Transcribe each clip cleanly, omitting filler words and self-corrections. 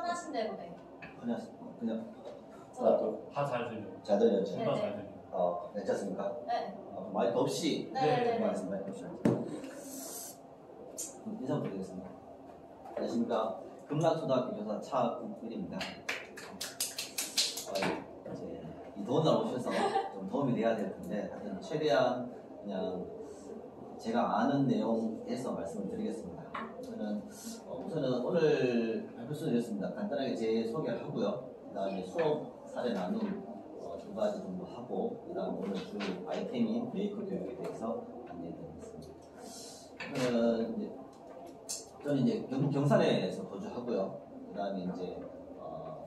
편하신 대로 네. 그냥 다잘 들려요. 잘 들렸죠? 정말 잘 들려요. 괜찮습니까? 네. 마이크 없이 네. 마이크 없이 인사 부탁드리겠습니다. 안녕하십니까? 금락초등학교 교사 차국필입니다. 이제 이 더운 날 오셔서 좀 도움이 돼야 될 텐데 하여튼 최대한 그냥 제가 아는 내용에서 말씀을 드리겠습니다. 저는 우선은 오늘 발표 드렸습니다. 간단하게 제 소개를 하고요. 그 다음에 수업 사례 나눔 두 가지 정도 하고 그 다음 오늘 주 아이템인 메이커 교육에 대해서 안내드리겠습니다. 저는 이제 경북 경산에서 거주하고요. 그 다음에 이제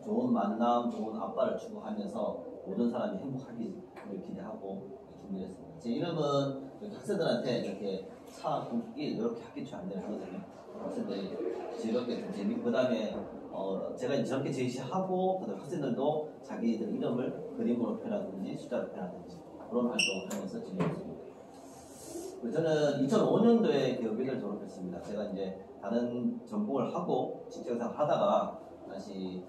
좋은 만남, 좋은 아빠를 추구하면서 모든 사람이 행복하기를 기대하고 준비했습니다. 제 이름은 학생들한테 이렇게 차국길 이렇게 학기초 안내를 하거든요. 학생들이 즐겁게 좀 재밌고 그 다음에 제가 이제 저렇게 제시하고 그다음에 학생들도 자기들 이름을 그림으로 표현하든지 숫자로 표현하든지 그런 활동을 하면서 진행했습니다. 저는 2005년도에 교육을 졸업했습니다. 제가 이제 다른 전공을 하고 직장생활 하다가 다시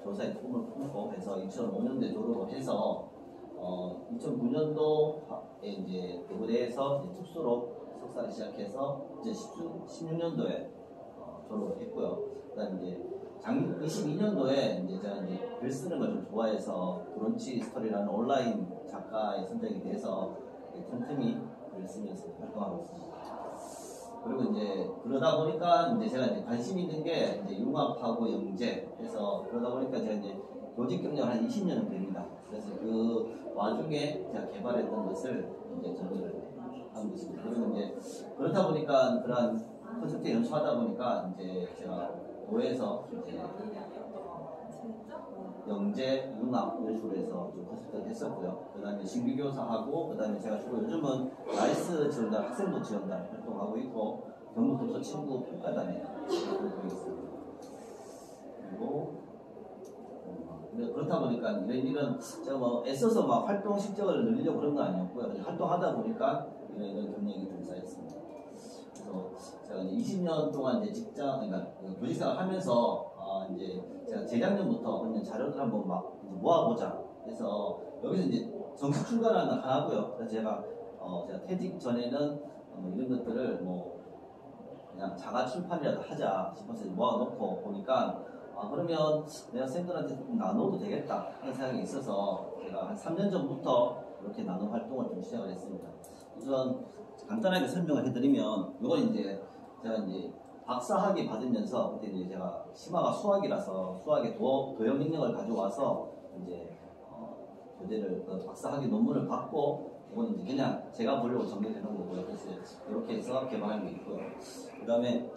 교사의 꿈을 품고 해서 2005년도에 졸업을 해서 2009년도에 이제 대구대에서 특수로 석사를 시작해서 이제 16년도에 졸업을 했고요. 그다음에 이제 22년도에 이제 제가 이제 글 쓰는 걸 좀 좋아해서 브런치 스토리라는 온라인 작가에 선정이 돼서 틈틈이 글을 쓰면서 활동하고 있습니다. 그리고 이제 그러다 보니까 이제 제가 이제 관심 있는 게 이제 융합하고 영재 해서 그러다 보니까 제가 이제 교직 경력 한 20년은 됩니다. 그래서 그 와중에 제가 개발했던 것을 이제 정리를 한 것입니다. 그리고 이제 그렇다 보니까 그러한 콘서트 연수하다 보니까 이제 제가 도에서 이제 영재, 융합 이런 식으로 해서 좀 콘서트를 했었고요. 그 다음에 신규교사하고 그 다음에 제가 주로 요즘은 라이스 지원단, 학생부 지원단 활동하고 있고 경북도서 친구 평가단에 활동하고 있습니다. 그리고 그렇다 보니까 이런 제가 뭐 애써서 막 활동 실적을 늘리려고 그런 건 아니었고요. 활동하다 보니까 이런 경력이 좀 쌓였습니다. 그래서 제가 이제 20년 동안 이제 그러니까 교직생활 하면서 이제 제가 재작년부터 그냥 자료를 한번 막 모아보자 해서 여기서 이제 정식 출간하는 건 하고요. 그래서 제가 퇴직 전에는 이런 것들을 뭐 그냥 자가 출판이라도 하자 싶어서 모아놓고 보니까 그러면 내가 쌤들한테 좀 나눠도 되겠다 하는 생각이 있어서 제가 한 3년 전부터 이렇게 나눔 활동을 좀 시작을 했습니다. 우선 간단하게 설명을 해드리면 이건 이제 제가 이제 박사학위 받으면서 그때 이제 제가 심화가 수학이라서 수학의 도형 능력을 가져와서 이제 교재를 박사학위 논문을 받고 이건 이제 그냥 제가 보려고 정리해 놓은 거고요. 그래서 이렇게 해서 개발한 게 있고요. 그 다음에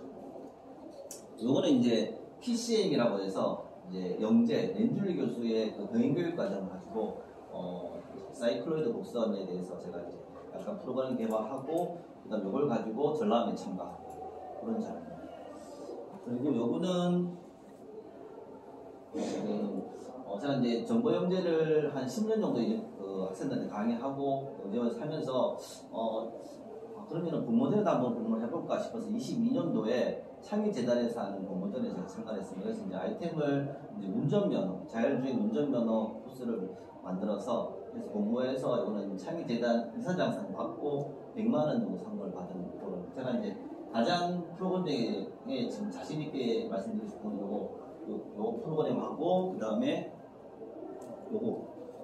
이거는 이제 PCM이라고 해서 이제 영재 렌줄리 교수의 그 병행교육 과정을 가지고 사이클로이드 곡선에 대해서 제가 이제 약간 프로그램 개발하고 그다음 이걸 가지고 전람회 참가하고 그런 자료입니다. 그리고 요거는 제가 이제 정보 영재를 한 10년 정도 이제 학생들한테 강의하고 영재원 살면서 그러면은 공모전에도 한번 공모를 해볼까 싶어서 22년도에 창의재단에서 하는 공모전에 제가 참가했습니다. 그래서 이제 아이템을 이제 운전면허, 자율주행 운전면허 코스를 만들어서 그래서 공모해서 이거는 창의재단 이사장상 받고 100만 원 정도 상금을 받은 거로 제가 이제 가장 프로그램에 지금 자신 있게 말씀드리고 싶은 요 프로그램하고 그 다음에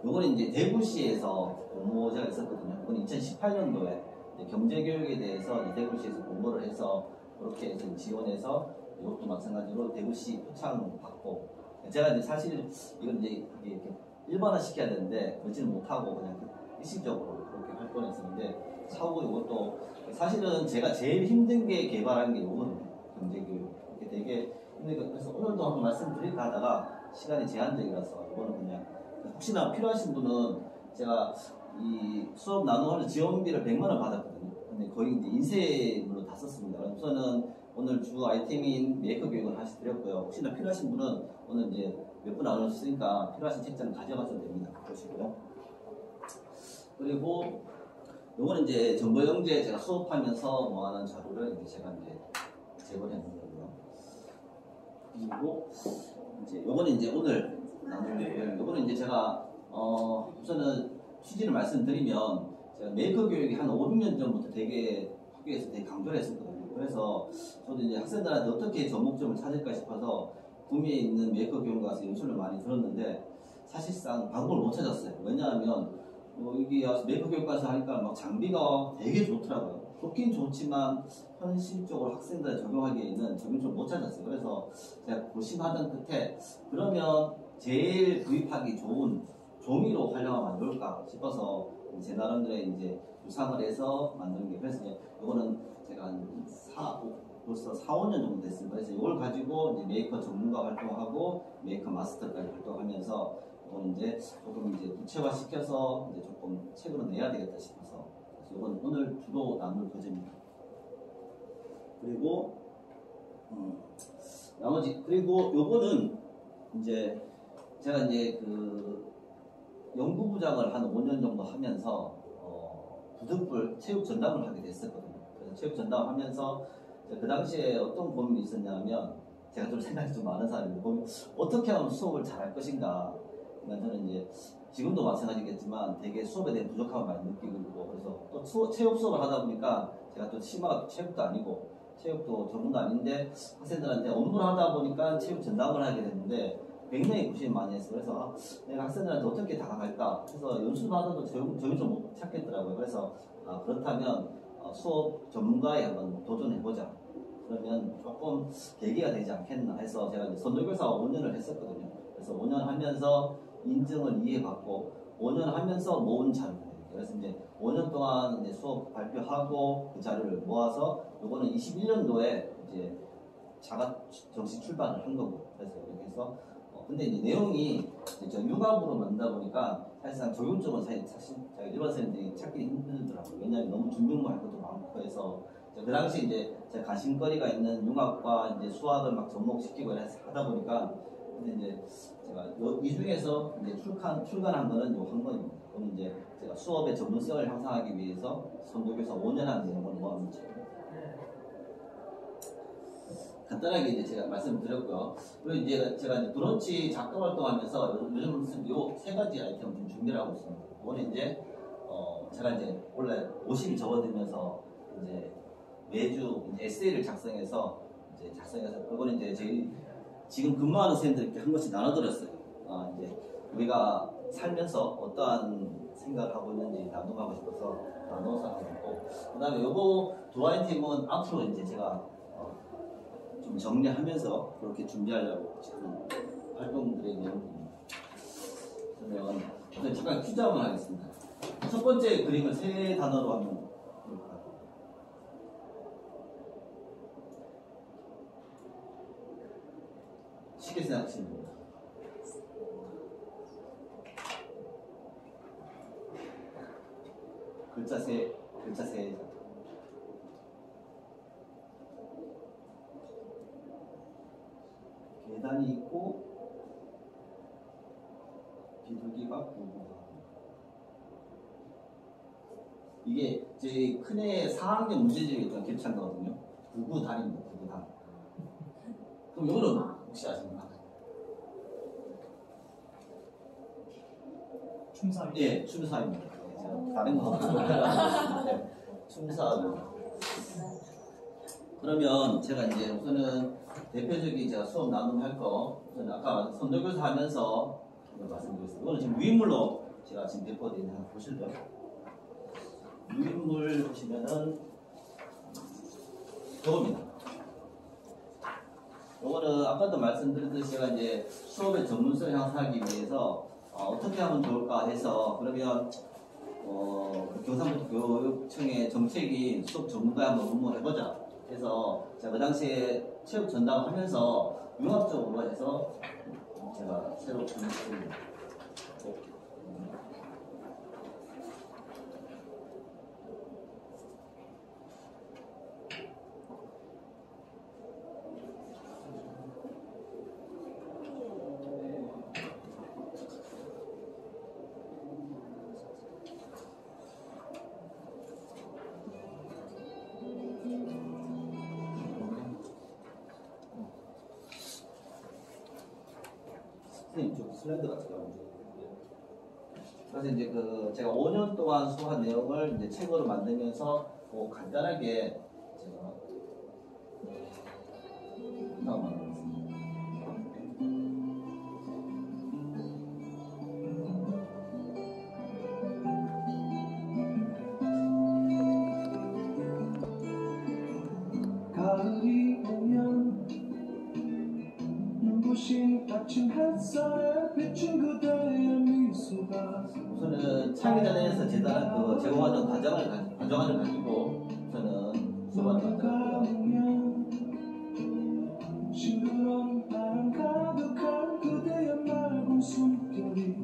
요거는 이제 대구시에서 공모제가 있었거든요. 그건 2018년도에 경제교육에 대해서 대구시에서 공모를 해서 그렇게 해서 지원해서 이것도 마찬가지로 대구시 표창 받고 제가 이제 사실 이건 이제 이렇게 일반화 시켜야 되는데 그러지는 못하고 그냥 일시적으로 그렇게 활동했었는데 차후 이것도 사실은 제가 제일 힘든 게 개발한 게 이거거든요. 경제교육 이게 되게 힘들게 그래서 오늘도 한번 말씀드릴까 하다가 시간이 제한적이라서 이거는 그냥 혹시나 필요하신 분은 제가 이 수업 나눔하는 지원비를 100만 원 받았거든요. 근데 거의 이제 인쇄물로 다 썼습니다. 우선은 오늘 주 아이템인 메이커 교육을 다시 드렸고요. 혹시나 필요하신 분은 오늘 이제 몇 분 나눴으니까 필요하신 책자는 가져가셔도 됩니다. 보시고요. 그리고 요거는 이제 정보 영재 제가 수업하면서 모아놓은 자료를 이제 제가 이제 제공해 놓은 거고요. 그리고 이제 요거는 이제 오늘 나눌 교육. 요거는 이제 제가 우선은 취지를 말씀드리면 제가 메이커 교육이 한 5, 6년 전부터 되게 학교에서 되게 강조를 했었거든요. 그래서 저도 이제 학생들한테 어떻게 접목점을 찾을까 싶어서 구미에 있는 메이커 교육 가서 연수를 많이 들었는데 사실상 방법을 못 찾았어요. 왜냐하면 여기 와서 메이커 교육 가서 하니까 막 장비가 되게 좋더라고요. 좋긴 좋지만 현실적으로 학생들에 적용하기에는 적용점을 못 찾았어요. 그래서 제가 고심하던 끝에 그러면 제일 구입하기 좋은 종이로 활용하면 안 좋을까 싶어서 제 나름대로 이제 구상을 해서 만든 게, 그래서 이제 이거는 제가 한 벌써 4, 5년 정도 됐습니다. 그래서 이걸 가지고 이제 메이커 전문가 활동하고 메이커 마스터까지 활동하면서 이건 이제 조금 이제 구체화 시켜서 이제 조금 책으로 내야 되겠다 싶어서, 그래서 이건 오늘 주로 나눌 과제입니다. 그리고 나머지, 그리고 요거는 이제 제가 이제 그 연구부장을 한 5년 정도 하면서 부득불 체육 전담을 하게 됐었거든요. 그래서 체육 전담을 하면서 그 당시에 어떤 고민이 있었냐면, 제가 좀 생각이 좀 많은 사람인데 어떻게 하면 수업을 잘할 것인가. 그러니까 저는 이제 지금도 마찬가지겠지만 되게 수업에 대한 부족함을 많이 느끼고 있고, 그래서 또 체육 수업을 하다 보니까 제가 또 심화가 체육도 아니고 체육도 전문도 아닌데 학생들한테 업무를 하다 보니까 체육 전담을 하게 됐는데 굉장히 고심을 많이 했어요. 그래서 내가 학생들한테 어떻게 다가갈까 해서 연수받아도 적용 좀 못 찾겠더라고요. 그래서 그렇다면 수업 전문가에 한번 도전해보자. 그러면 조금 계기가 되지 않겠나 해서 제가 이제 선도교사 5년을 했었거든요. 그래서 5년 하면서 인증을 이해받고 5년 하면서 모은 자료예요. 그래서 이제 5년 동안 이제 수업 발표하고 그 자료를 모아서 요거는 21년도에 이제 자가 정식 출版을 한 거고, 그래서 이렇게 해서 근데 이제 내용이 이제 융합으로 만들다 보니까 사실상 적용점은 사실 제가 일반 선생님들이 찾기 힘들더라고요. 왜냐하면 너무 준비물 할 것도 많고 해서 그 당시 이제 제 관심거리가 있는 융합과 이제 수학을 막 접목시키고 하다 보니까, 근데 이제 제가 이 중에서 이제 출간한 거는 요 한 권입니다. 그럼 이제 제가 수업의 전문성을 향상하기 위해서 선도교사 5년 한 내용을 모아놓은 책입니다. 간단하게 이제 제가 말씀드렸고요. 그리고 이제 제가 이제 브런치 작가 활동하면서 요즘 요 세 가지 아이템을 좀 준비를 하고 있습니다. 이거는 이제 제가 이제 원래 50이 접어들면서 이제 매주 이제 에세이를 작성해서 그거는 이제 저희 지금 근무하는 선생님들께 한 번씩 나눠드렸어요. 이제 우리가 살면서 어떠한 생각을 하고 있는지 나눠가고 싶어서 나눠서 하고 있고, 그 다음에 요거 두 아이템은 앞으로 이제 제가 좀 정리하면서 그렇게 준비하려고 지금 활동들의 내용입니다. 그러면 우선 잠깐 퀴즈 한번 하겠습니다. 첫 번째 그림을 세 단어로 하면 볼까요? 쉽게 생각하시면 됩니다. 글자 세. 계단이 있고 비둘기가 구구하고, 이게 저희 큰애 4학년 문제집에 있던 갭찬거거든요. 구구단입니다. 구구단. 그럼 이거는 혹시 아십니까? 춤사. 예, 춤사입니다. 다른 거 없어요. 네, 춤사입니다. 그러면 제가 이제 우선은 대표적인 제가 수업 나눔 할 거, 우선 아까 선도교사 하면서 말씀드렸습니다. 이거는 지금 유인물로 제가 지금 배포되어 있는 거 보실래요? 유인물 보시면은 이겁니다. 이거는 아까도 말씀드렸듯이 제가 이제 수업의 전문성을 향상하기 위해서 어떻게 하면 좋을까 해서, 그러면 경상북도교육청의 정책이 수업 전문가에 한번 업무해보자 해서 제가 그 당시에 체육 전담을 하면서 융합적으로 해서 제가 새로 준비했습니다. 선생님 좀 슬라이드 같은 거 한번 줘요. 그래서 이제 그 제가 5년 동안 수업한 내용을 이제 책으로 만들면서 뭐 간단하게 제가 영상 만들었습니다. 가을이 오면 눈부신 아침 햇살에 비친 그대의 미소가 우선은 창의전에서 제단한 그 제공하는 과정을 가지고 우선은 수업을 만들었고요. 싱그러운 바람 가득한 그대의 맑은 숨결이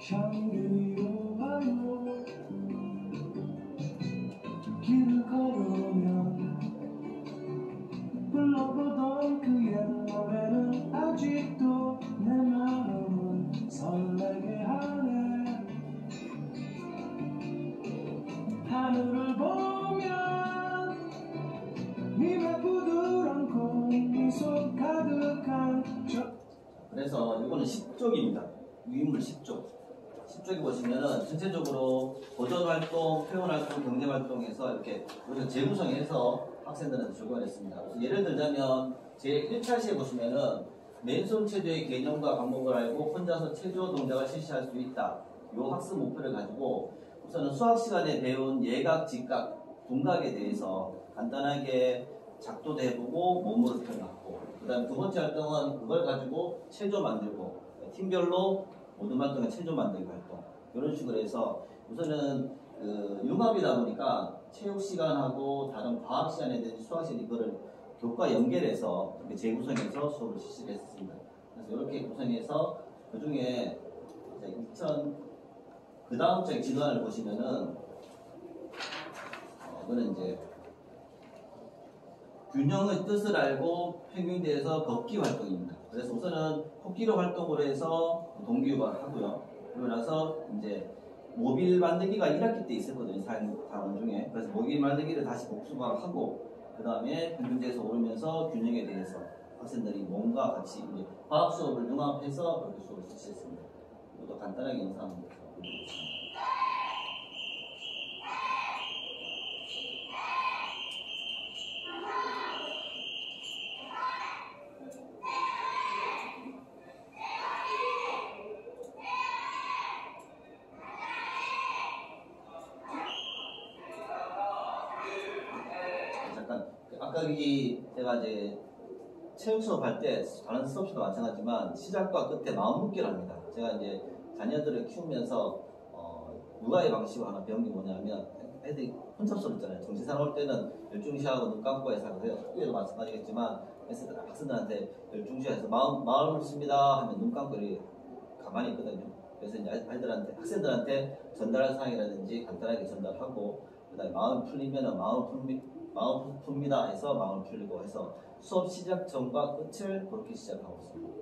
향기로워요. 길을 걸어오면 불러보던 그의 노래는 아직도 내 마음을 설레게 하네. 하늘을 보면 님의 부드러운 미소 가득한 그래서 이거는 10쪽입니다. 유인물 10쪽. 10쪽에 보시면은 전체적으로 보존 활동, 표현 활동, 경제 활동에서 이렇게 우리가 재구성해서 학생들한테 적용을 했습니다. 그래서 예를 들자면 제 1차 시에 보시면은 맨손 체조의 개념과 방법을 알고 혼자서 체조 동작을 실시할 수 있다. 이 학습 목표를 가지고 우선은 수학 시간에 배운 예각, 직각, 분각에 대해서 간단하게 작도도 해보고 몸으로 표현하고, 그 다음 두 번째 활동은 그걸 가지고 체조 만들고, 팀별로 모든 활동에 체조 만들기 활동, 이런 식으로 해서 우선은 그 융합이다 보니까 체육 시간하고 다른 과학 시간에 수학 시간 이거를 교과 연결해서 이렇게 재구성해서 수업을 실시했습니다. 그래서 이렇게 구성해서 그 중에 그 다음 장 진화를 보시면은 이거는 이제 균형의 뜻을 알고 평균대에서 걷기 활동입니다. 그래서 우선은 코끼리 활동으로 해서 동기유발을 하고요. 그리고 나서 이제 모빌 만들기가 1학기 때 있었거든요. 사원 중에. 그래서 모빌 만들기를 다시 복수를 하고, 그 다음에 평균대에서 오르면서 균형에 대해서 학생들이 몸과 같이 이제 과학 수업을 융합해서 그렇게 수업을 실시했습니다. 이것도 간단하게 영상 한번 보여드리겠습니다. 아까 제가 이제 체육 수업 할 때 다른 수업도 마찬가지지만 시작과 끝에 마음 묶기를 합니다. 제가 이제 자녀들을 키우면서 육아의 방식을 하나 배운 게 뭐냐면 애들이 혼잡 있잖아요. 정신사랑 올 때는 열중시하고 눈 감고 해서 학교에도 마찬가지겠지만 학생들한테 열중시해서 마음을 씁니다 하면 눈 감고 이렇게 가만히 있거든요. 그래서 이제 학생들한테 전달할 사항이라든지 간단하게 전달하고, 그다음에 마음 풀리면은 마음 풉니다 해서 마음을 풀리고 해서 수업 시작 전과 끝을 그렇게 시작하고 있습니다.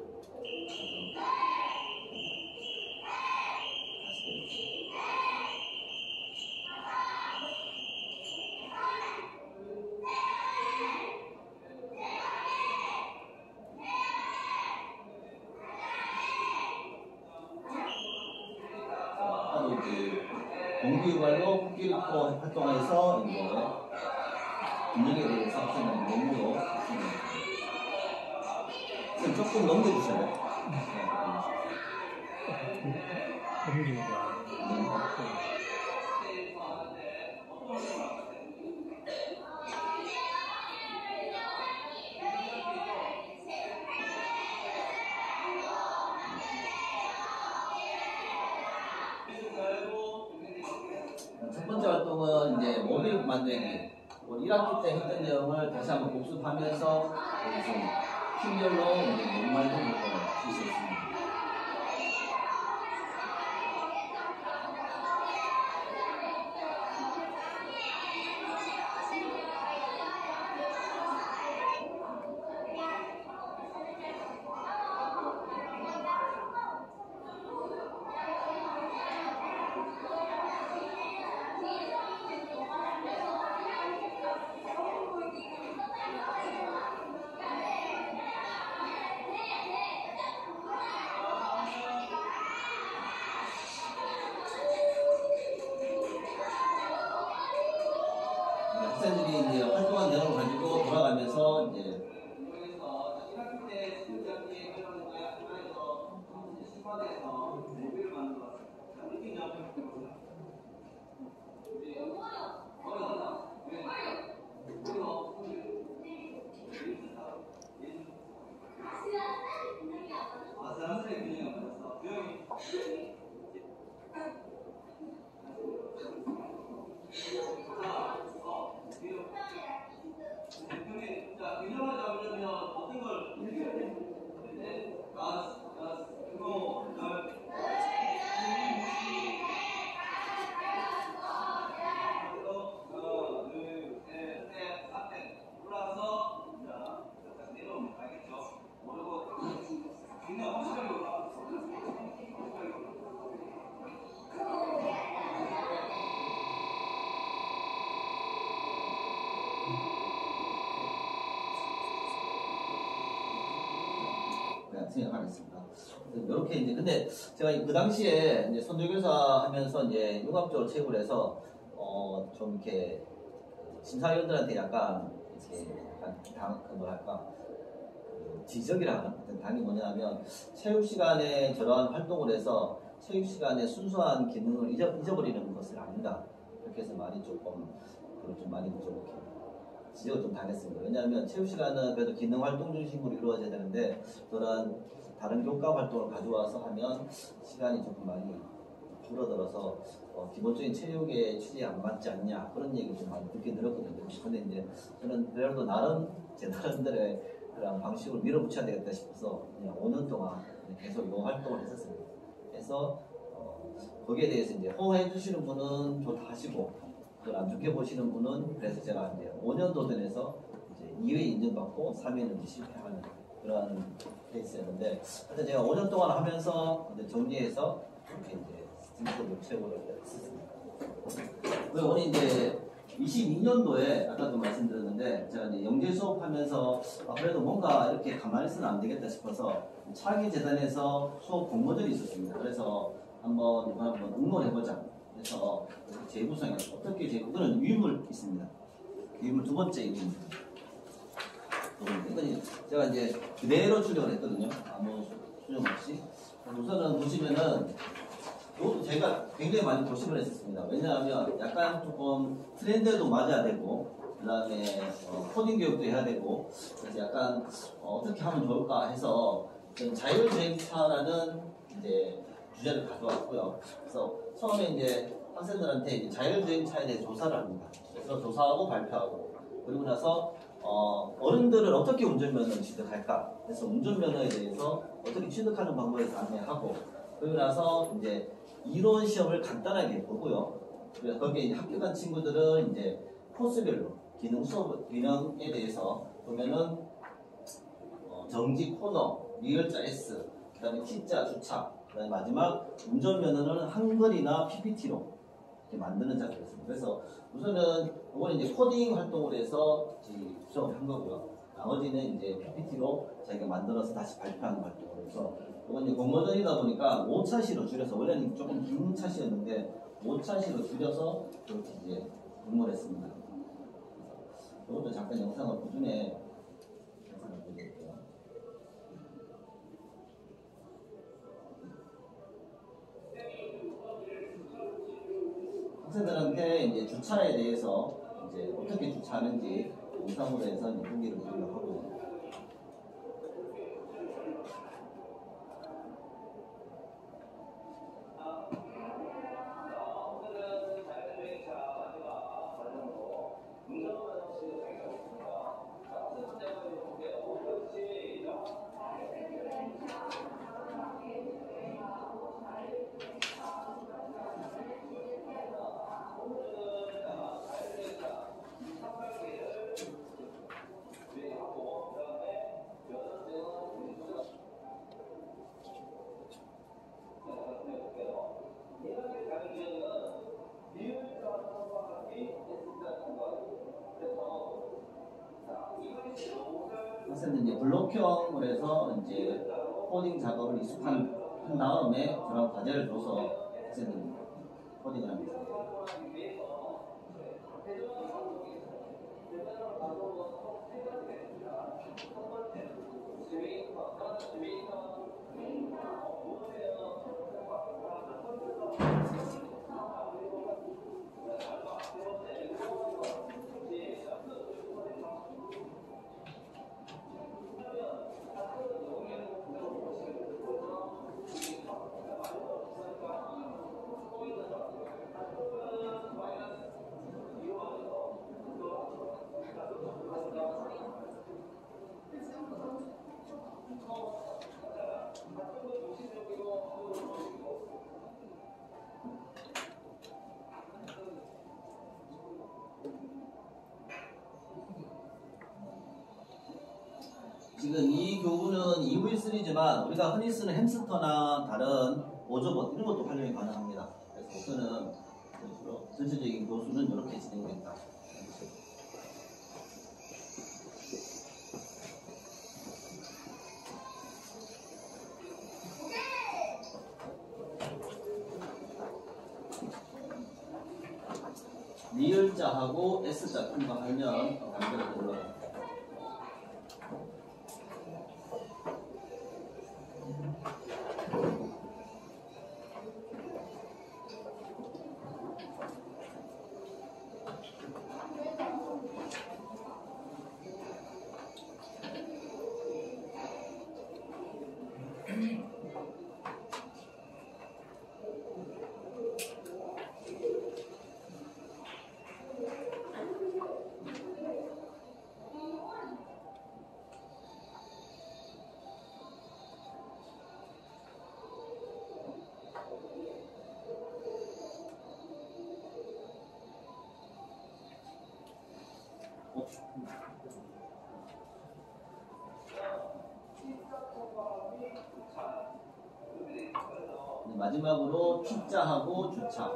아까도 이제 동기유발로 코끼리 코 활동해서 이제 균형에 대해서 학생들이 몸으로 지금 조금 넘겨주셔야 돼요. 첫 번째 활동은 이제 모빌 만들기. 우리 1학기 때 했던 내용을 다시 한번 복습하면서 팀별로 몸 만드는 활동을 실시했습니다. 생각하겠습니다. 이렇게 이제 근데 제가 그 당시에 이제 선도교사 하면서 이제 융합적으로 체육을 해서 좀 이렇게 심사위원들한테 약간 이렇게 약간 그 뭐랄까 지적이라는 당이 뭐냐면 체육 시간에 저러한 활동을 해서 체육 시간에 순수한 기능을 잊어버리는 것은 아니다. 그렇게 해서 많이 조금 좀 많이 좀 이렇게 지적을 좀 당했습니다. 왜냐하면 체육 시간은 그래도 기능 활동 중심으로 이루어져야 되는데 그런 다른 교과 활동을 가져와서 하면 시간이 조금 많이 줄어들어서 기본적인 체육의 취지에 안 맞지 않냐 그런 얘기를 좀 많이 듣게 들었거든요. 근데 이제 저는 그래도 나름 제 나름대로의 그런 방식으로 밀어붙여야 되겠다 싶어서 그냥 5년 동안 계속 이 활동을 했었습니다. 그래서 거기에 대해서 이제 호응해 주시는 분은 좋다 하시고 그걸 안 좋게 보시는 분은 그래서 제가 이제 5년 도전해서 이제 2회 인정받고 3회는 실패하는 그런 케이스였는데 하여튼 제가 5년 동안 하면서 정리해서 이렇게 이제 스팀스토브 최고를 했었습니다. 그리고 오늘 이제 22년도에 아까도 말씀드렸는데 제가 이제 영재 수업하면서 그래도 뭔가 이렇게 가만히 있으면 안 되겠다 싶어서 차기 재단에서 수업 공모전이 있었습니다. 그래서 한번 응모해보자. 그래서 재구성이 어떻게 그거는 위물 있습니다. 위물 두 번째 위입니다. 이건 제가 이제 그대로 출력을 했거든요. 아무 수정 없이. 우선은 보시면은 이것도 제가 굉장히 많이 고심을 했었습니다. 왜냐하면 약간 조금 트렌드에도 맞아야 되고 그 다음에 코딩 교육도 해야 되고 그래서 약간 어떻게 하면 좋을까 해서 자율주행차라는 이제 주제를 가져왔고요. 그래서 처음에 이제 학생들한테 이제 자율주행차에 대해 조사를 합니다. 그래서 조사하고 발표하고 그리고 나서 어른들은 어떻게 운전면허를 취득할까? 그래서 운전면허에 대해서 어떻게 취득하는 방법에 대해서 안내하고 그리고 나서 이제 이론 시험을 간단하게 보고요. 그래서 거기에 이제 합격한 친구들은 이제 코스별로 기능에 대해서 보면은 정지 코너, 리얼자 S, 그다음에 T자 주차, 그다음에 마지막 운전면허는 한글이나 PPT로 이렇게 만드는 작업이었습니다. 그래서 우선은 이거는 이제 코딩 활동을 해서 구성을 한 거고요. 나머지는 이제 PPT로 자기가 만들어서 다시 발표하는 활동을 해서 이건 이제 공모전이다 보니까 5차시로 줄여서 원래는 조금 긴 차시였는데 5차시로 줄여서 이렇게 이제 공모를 했습니다. 이것도 잠깐 영상을 보중에 영상을 보여드릴게요. 학생들한테 이제 주차에 대해서 이제 어떻게 주차하는지 영상으로 해서 이제 보기를 드리려고 하고요. 학생은 이제 블록형을 해서 이제 코딩 작업을 익숙한 다음에 저랑 과제를 줘서 학생은 코딩을 합니다. 지금 이 교구는 EV3지만 우리가 흔히 쓰는 햄스터나 다른 보조봇 이런 것도 활용이 가능합니다. 그래서 우선은 전체적인 교수는 이렇게 진행된다. 리을자하고 S자 통과하면 단계가 들어요. 마지막으로 T자하고 주차.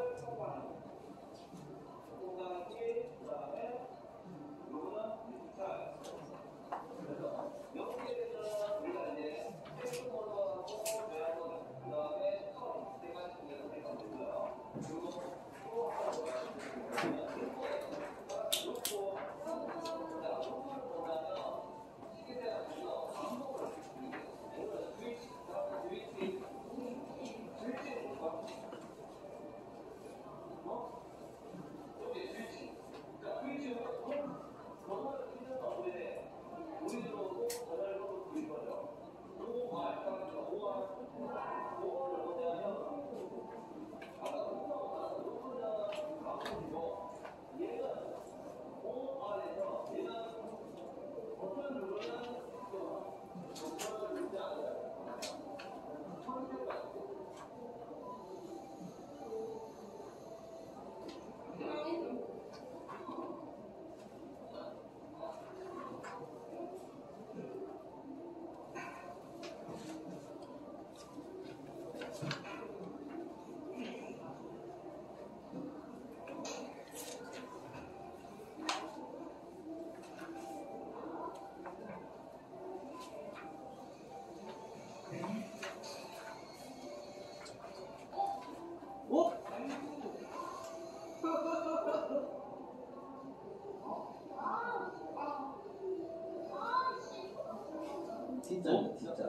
T자.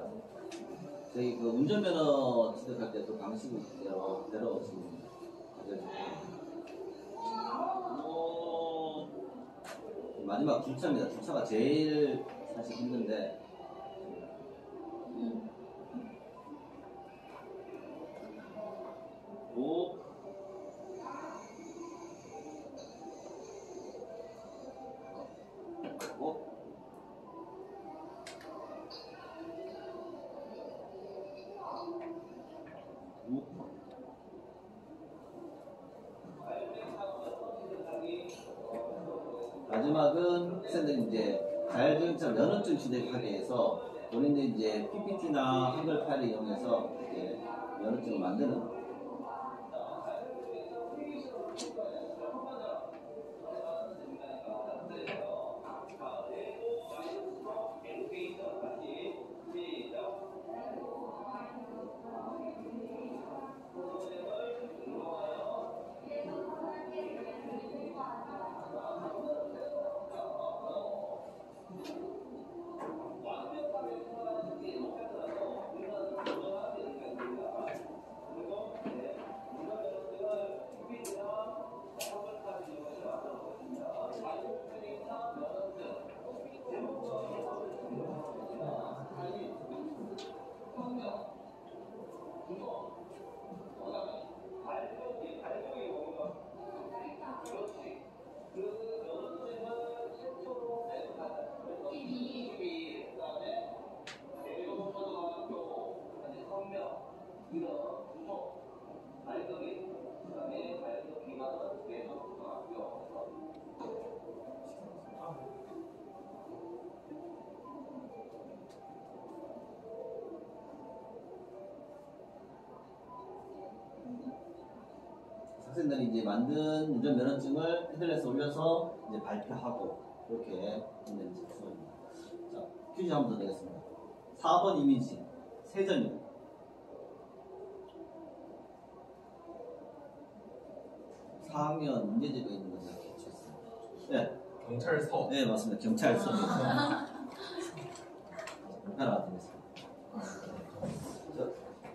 저희 그 운전면허 취득할 때 그 방식을 그대로 지금 마지막 주차입니다. 주차가 제일 사실 힘든데 마지막은 학생들이 이제 자율주행차 면허증 취득하기 위해서 본인들 이제 PPT나 한글 파일을 이용해서 이제 면허증을 만드는 거예요. 학생들이 이제 만든 운전면허증을 헤드렛에 올려서 이제 발표하고 그렇게 있는 수업입니다. 자, 퀴즈 한번 더 드리겠습니다. 4번 이미지, 세전이요. 4학년 문제집에 있는 거죠. 네. 경찰서. 네, 맞습니다. 경찰서입니다. 하나 드리겠습니다.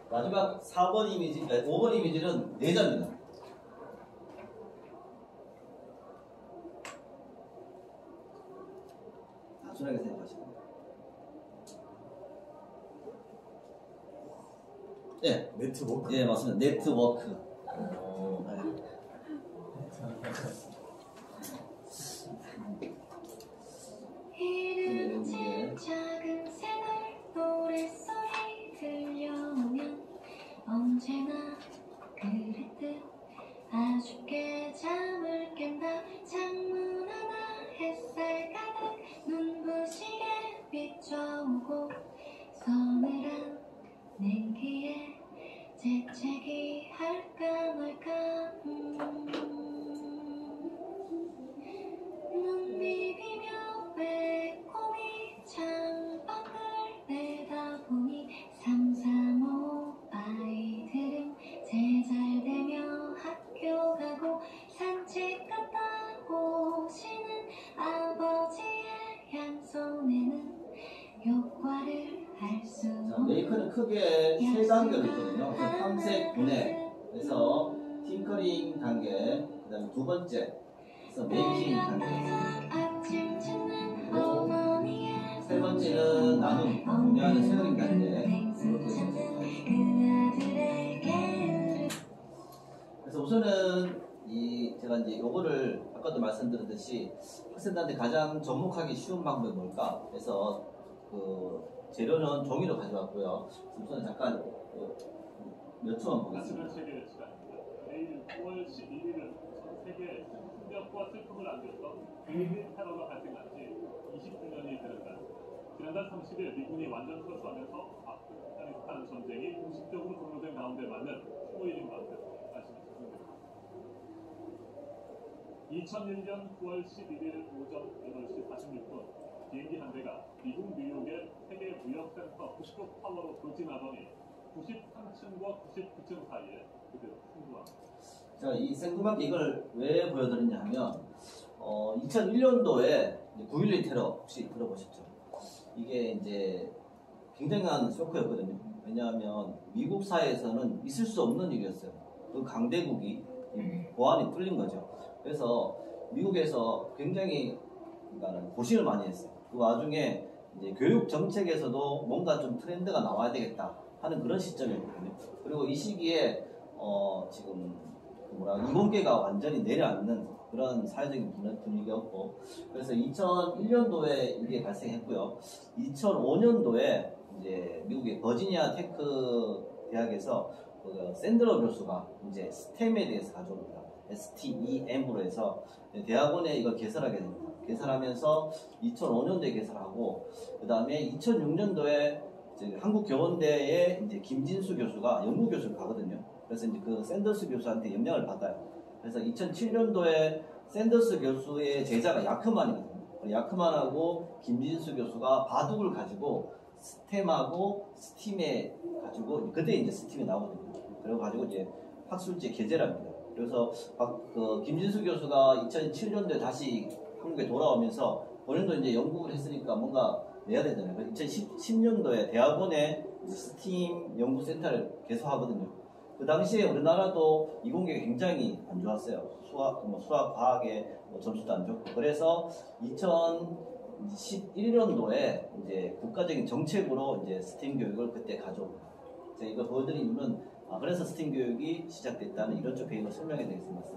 마지막 4번 이미지, 5번 이미지는 내자입니다. 단순하게 생각하시면 됩니다. 네. 네트워크. 네, 맞습니다. 네트워크. 네. 이름진 작은 새들 노랫소리 들려오면 언제나 그랬듯 아쉽게 잠을 깬다. 창문 하나 햇살 가득 눈부시게 비춰오고 서늘한 냉기에 재채기 할까 말까 눈 비비며 매콤히 창밖을 내다보니 3, 3, 5 아이들은 제잘되며 학교 가고 산책 갔다 오시는 아버지의 양손에는 효과를 할 수 자, 메이크는 크게 세 단계로 있거든요. 우선 탐색, 분해, 그래서 팅커링 단계, 그 다음에 두 번째, 그래서 메이킹 단계. 그리고 세 번째는 나눔, 공유하는 쉐어링 단계. 이렇게 있습니다. 그래서 우선은 제가 이제 요거를 아까도 말씀드렸듯이 학생들한테 가장 접목하기 쉬운 방법이 뭘까? 그래서 재료는 종이로 가져왔고요. 우선 잠깐 몇 초만 보겠습니다. 세계 시간입니다. 내일 9월 11일은 전 세계에 충격과 슬픔을 안겼던 베일린 테러가 발생한 지 20주년이 되는 날. 지난달 30일 미군이 완전 철수하면서 아프가니스탄 전쟁이 공식적으로 종료된 가운데 맞는 15일인 만큼 말씀이 진행됩니다. 2001년 9월 11일 오전 8시 46분 비행기 한 대가 미국 뉴욕의 세계 무역센터 90도 타워로 돌진하더니 93층과 99층 사이에 그대로 승부합니다. 자, 이 생뚱맞게 이걸 왜 보여드렸냐 하면 2001년도에 9.11 테러 혹시 들어보셨죠? 이게 이제 굉장한 쇼크였거든요. 왜냐하면 미국 사회에서는 있을 수 없는 일이었어요. 그 강대국이 보안이 뚫린 거죠. 그래서 미국에서 굉장히 고심을 많이 했어요. 그 와중에 이제 교육 정책에서도 뭔가 좀 트렌드가 나와야 되겠다 하는 그런 시점이었거든요. 그리고 이 시기에 지금 이공계가 완전히 내려앉는 그런 사회적인 분위기였고, 그래서 2001년도에 이게 발생했고요. 2005년도에 이제 미국의 버지니아 테크 대학에서 샌드러 교수가 이제 스템에 대해서 가져옵니다. STEM으로 해서 대학원에 이걸 개설하게 됩니다. 개설하면서 2005년도에 개설하고, 그 다음에 2006년도에 한국경원대에 이제 김진수 교수가 연구 교수를 가거든요. 그래서 이제 그 샌더스 교수한테 영향을 받아요. 그래서 2007년도에 샌더스 교수의 제자가 야크만이거든요. 야크만하고 김진수 교수가 바둑을 가지고 스템하고 스팀에 가지고 그때 이제 스팀이 나오거든요. 그래가지고 이제 학술지 게재랍니다. 그래서 김진수 교수가 2007년도에 다시 한국에 돌아오면서 본인도 이제 연구를 했으니까 뭔가 내야 되잖아요. 그래서 2010년도에 대학원에 스팀 연구센터를 개소하거든요. 그 당시에 우리나라도 이공계가 굉장히 안 좋았어요. 수학, 과학에 점수도 안 좋고. 그래서 2011년도에 이제 국가적인 정책으로 이제 스팀 교육을 그때 가져옵니다. 제가 이거 보여드린 이유는 그래서 스팀 교육이 시작됐다는 이런 쪽 배경을 설명해 드리겠습니다.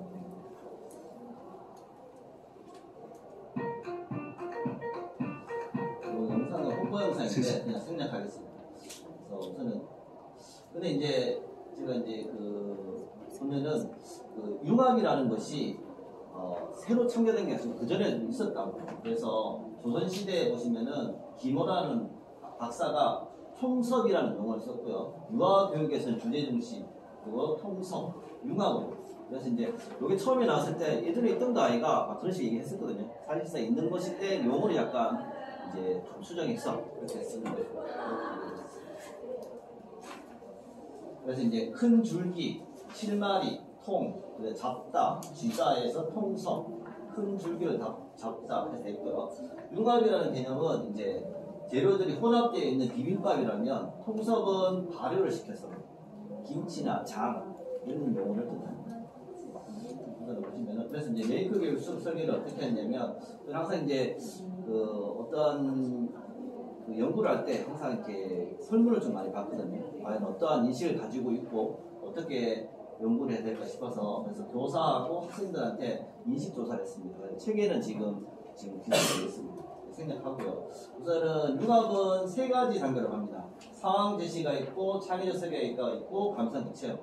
이 영상은 홍보 영상인데 그냥 생략하겠습니다. 그래서 우선은 근데 이제 제가 이제 보면은 융합이라는 것이 새로 창조된 게 아니고 그 전에 있었다고. 그래서 조선 시대에 보시면은 김어라는 박사가 통섭이라는 용어를 썼고요. 유아 교육에서는 주제 중심, 그리고 통섭, 융합으로 그래서 이제 이게 처음에 나왔을 때 예전에 있던 거 아이가 막 그런 식으로 얘기했었거든요. 사실상 있는 것인데 용어를 약간 이제 좀 수정해서 그렇게 쓰는 거죠. 그래서 이제 큰 줄기, 실마리, 통, 잡다, 쥐다에서 통성, 큰 줄기를 잡다 해서 있고요. 융합이라는 개념은 이제 재료들이 혼합되어 있는 비빔밥이라면 통섭은 발효를 시켜서 김치나 장 이런 용어를 뜻합니다. 보시면은 그래서 이제 메이크 교육 수업 설계를 어떻게 했냐면 항상 이제 그 어떤 그 연구를 할 때 항상 이렇게 설문을 좀 많이 받거든요. 과연 어떠한 인식을 가지고 있고 어떻게 연구를 해야 될까 싶어서 그래서 교사하고 학생들한테 인식 조사를 했습니다. 책에는 지금 기술되어 있습니다. 생략하고요. 우선은 융합은 세 가지 단계로 갑니다. 상황 제시가 있고 창의적 설계가 있고 감상적 체험.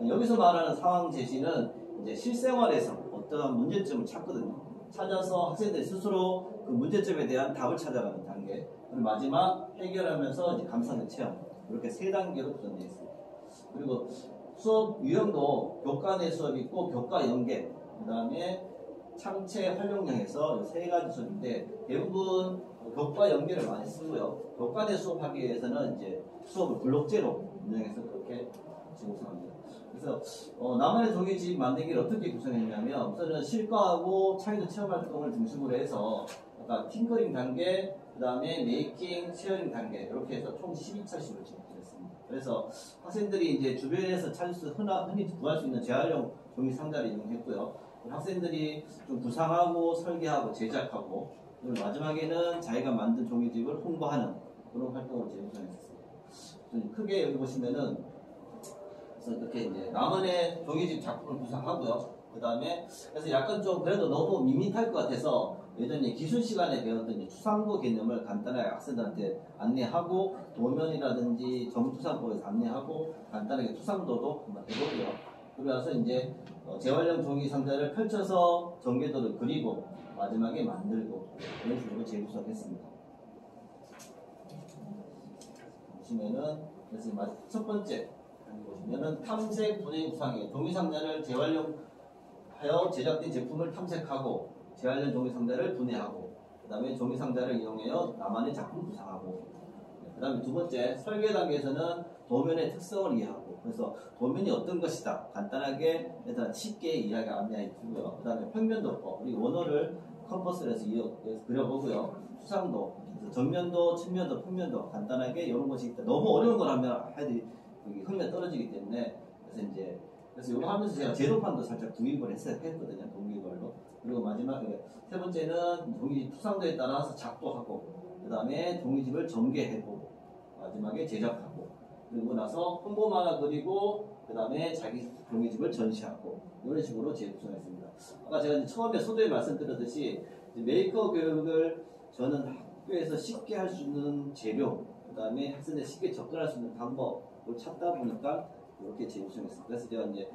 여기서 말하는 상황 제시는 이제 실생활에서 어떠한 문제점을 찾거든요. 찾아서 학생들이 스스로 그 문제점에 대한 답을 찾아가는 단계. 그리고 마지막 해결하면서 이제 감상적 체험. 이렇게 세 단계로 구성되어 있습니다. 그리고 수업 유형도 교과 내 수업이 있고 교과 연계, 그 다음에 창체 활용량에서 세 가지 수업인데 대부분 교과 연계를 많이 쓰고요. 교과 내 수업하기 위해서는 이제 수업을 블록제로 운영해서 그렇게 구성합니다. 그래서 나만의 종이집 만들기를 어떻게 구성했냐면 우선은 실과하고 창의적 체험 활동을 중심으로 해서 아까 팅커링 단계, 그 다음에 메이킹, 쉐어링 단계 이렇게 해서 총 12차씩을 진행했습니다. 그래서 학생들이 이제 주변에서 찾을 수 흔히 구할 수 있는 재활용 종이 상자를 이용했고요. 학생들이 좀 구상하고 설계하고 제작하고 그리고 마지막에는 자기가 만든 종이집을 홍보하는 그런 활동을 진행했습니다. 크게 여기 보시면은 그래서 이렇게 이제 나만의 종이집 작품을 구상하고요. 그 다음에 그래서 약간 좀 그래도 너무 밋밋할 것 같아서 예전에 기술 시간에 배웠던 추상도 개념을 간단하게 학생들한테 안내하고 도면이라든지 정투상법에서 안내하고 간단하게 투상도도 한번 해보고요. 그러면서 이제 재활용 종이 상자를 펼쳐서 전개도를 그리고 마지막에 만들고 이런 식으로 재구성했습니다. 보시면은 그래서 첫 번째 보시면은 탐색 분해 구상이에요. 종이 상자를 재활용하여 제작된 제품을 탐색하고 재활용 종이 상자를 분해하고 그 다음에 종이 상자를 이용하여 나만의 작품 구상하고 그 다음에 두 번째 설계 단계에서는 도면의 특성을 이해하고 그래서 도면이 어떤 것이다 간단하게 일단 쉽게 이해하게 안내해 주고요. 그 다음에 평면도법 우리 원어를 컴퍼스를 해서 그려보고요. 추상도 그래서 정면도 측면도 평면도 간단하게 이런 것이 있다. 너무 어려운 걸 하면 흥미가 떨어지기 때문에 그래서 이거 하면서 제가 제도판도 살짝 구입을 했거든요. 동기별로. 그리고 마지막 세 번째는 종이집 투상도에 따라서 작도하고 그 다음에 종이집을 전개해보고 마지막에 제작하고 그리고 나서 홍보 만화 그리고 그 다음에 자기 종이집을 전시하고 이런 식으로 재구성했습니다. 아까 제가 이제 처음에 소도에 말씀드렸듯이 메이커 교육을 저는 학교에서 쉽게 할 수 있는 재료 그 다음에 학생들이 쉽게 접근할 수 있는 방법을 찾다 보니까 이렇게 재구성했습니다. 그래서 제가 이제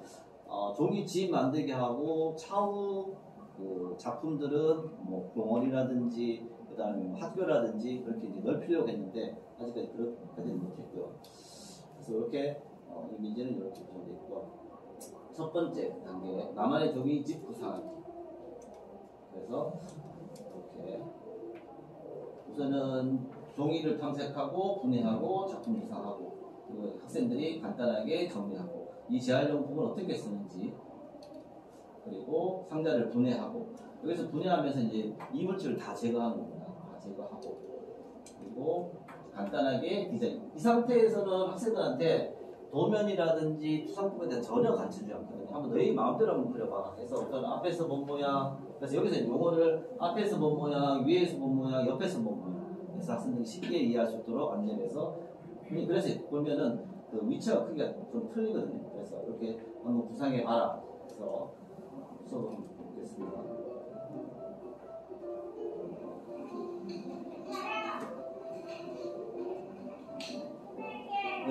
종이집 만들게 하고 차후 그 작품들은 뭐 병원이라든지 그 다음에 학교라든지 그렇게 이제 넓히려고 했는데 아직까지 그렇게까지는 못했고요. 그래서 이렇게 이 문제는 이렇게 구성되어 있고 첫 번째 단계 나만의 종이집 구상하기. 그래서 이렇게 우선은 종이를 탐색하고 분해하고 작품 구상하고 그리고 학생들이 간단하게 정리하고 이 재활용품을 어떻게 쓰는지 그리고 상자를 분해하고 여기서 분해하면서 이제 이물질을 다 제거하는 겁니다. 다 제거하고 그리고 간단하게 디자인. 이 상태에서는 학생들한테 도면이라든지 투상품에 대해 전혀 가르쳐주지 않거든요. 한번 너희 마음대로 한번 그려봐. 그래서 어떤 앞에서 본 모양, 그래서 여기서 용어를 앞에서 본 모양, 위에서 본 모양, 옆에서 본 모양. 그래서 학생들이 쉽게 이해할 수 있도록 안내해서 그래서 보면은 그 위치와 크기가 좀 틀리거든요. 그래서 이렇게 한번 구상해 봐라. 그래서 수업을 보겠습니다.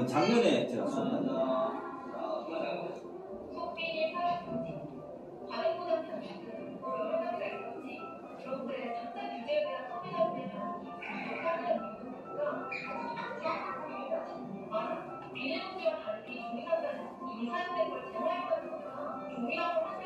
작년에 제가 수업한 거예요. 비닐봉지와 달리 종이상자는 이 사용된 걸 제거했거든요. 종이랑을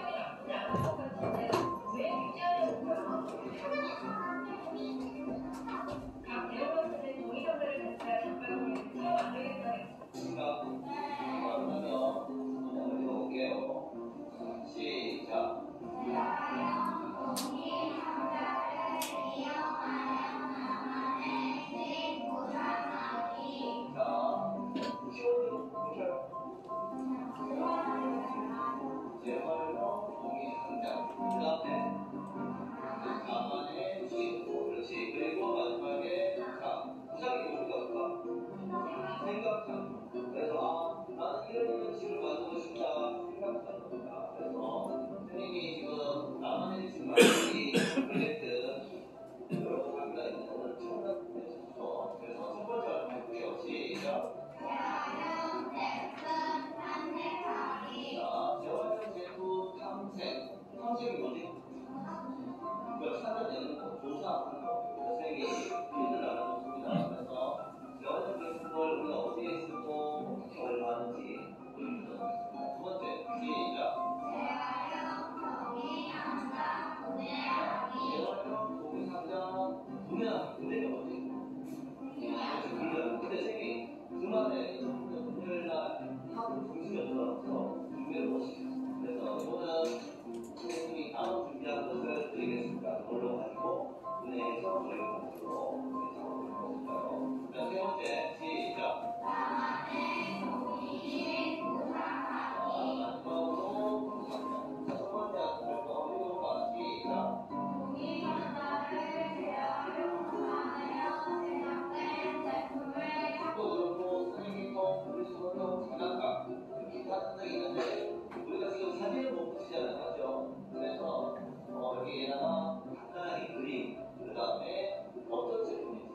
어떤 제품인지,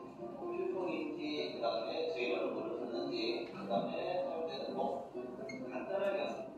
필통인지, 그 다음에 제어를 뭐를 쓰는지, 그 다음에 사용되는 법 간단하게 합니다.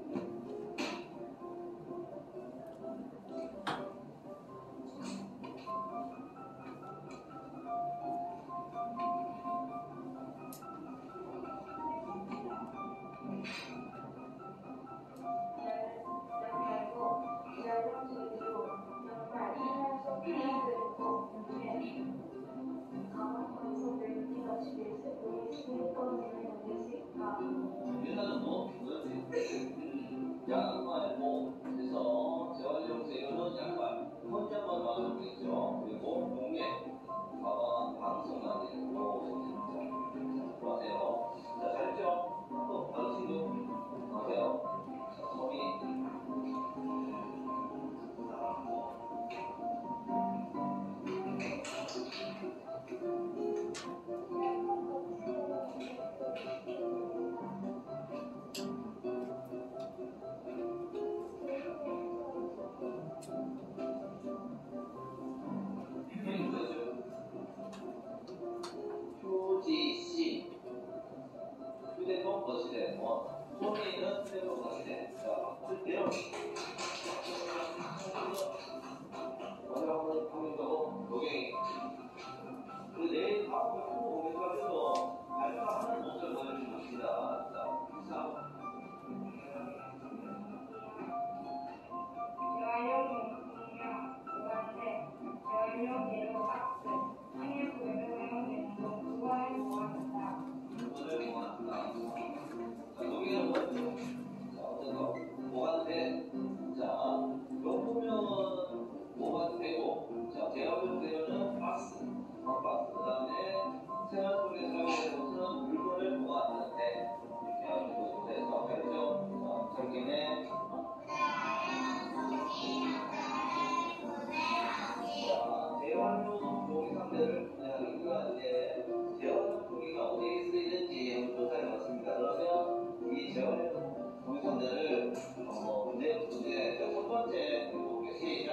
일단은 뭐, 양말 말고, 그래서 재활용 재료는 양말, 혼자만 와도 되겠죠. 그리고 목에, 가방, 방송만 되고, 들어가세요. 자, 잘했죠? 또, 다른 친구, 가세요. 자, 소미. 휴지씨 휴대폰 거실에 소미는 휴대폰 거실에 자 쓸게요. 오늘 한번 방문하고 노경이 그리고 내일 다음 후 오늘까지도 발표하는 모습을 보여주십니다. 자, 이상 오늘 모았다. 자, 노경이는 뭐였죠? 자, 어떤 거? 모아인데 자, 용품명은 뭐가 되고 자, 재활용 재료는 박스. 박스. 그 다음에 생활 속에 사용되는 것은 물건을 모아하는데 이렇게 하시고 싶어서 알죠? 자, 정기네. 자, 재활용 종이 상대를 분해하기가 이제 재활용 종이가 어디에 쓰이는지 조사해 봤습니다. 그러면 이 재활용 종이 상대를 문제 푸는데 첫 번째 볼게요. 시작.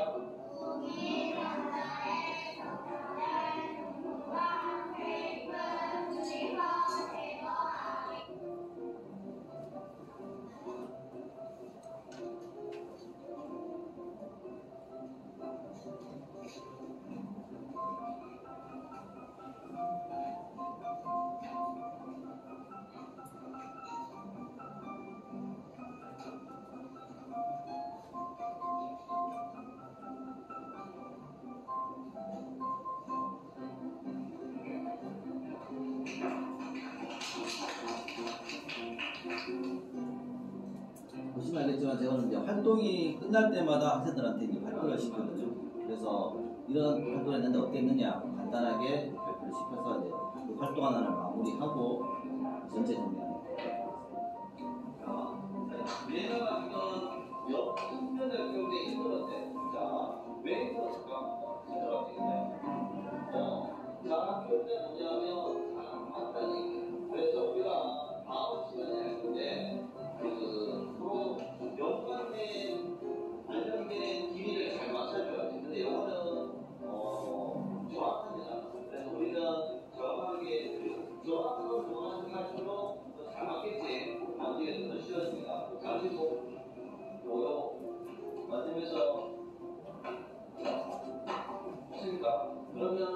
보시면 알겠지만 제가 이제 활동이 끝날 때마다 학생들한테 이제 발표를 시키거든요. 그래서 이런 활동을 했는데 어땠느냐 간단하게 발표를 시켜서 이제 그 활동 하나를 마무리하고 전체 정리하는 거예요. 얘가 지금 옆 측면을 굉장히 힘들었대. 자, 왜 힘들었을까? 힘들었겠네. 자, 학교 때 뭐냐면 잘 안 맞다는 얘기예요. 그래서 우리가 다음 시간에 할 건데 서로 연관된 관련된 길이를 잘 맞춰줘야지. 근데 이거는 정확합니다. 그래서 우리는 정확하게 정확한 할수록 잘 맞겠지. 안 되겠으면 쉬워집니다. 잠시 후 요요 맞으면서 없습니까? 그러면은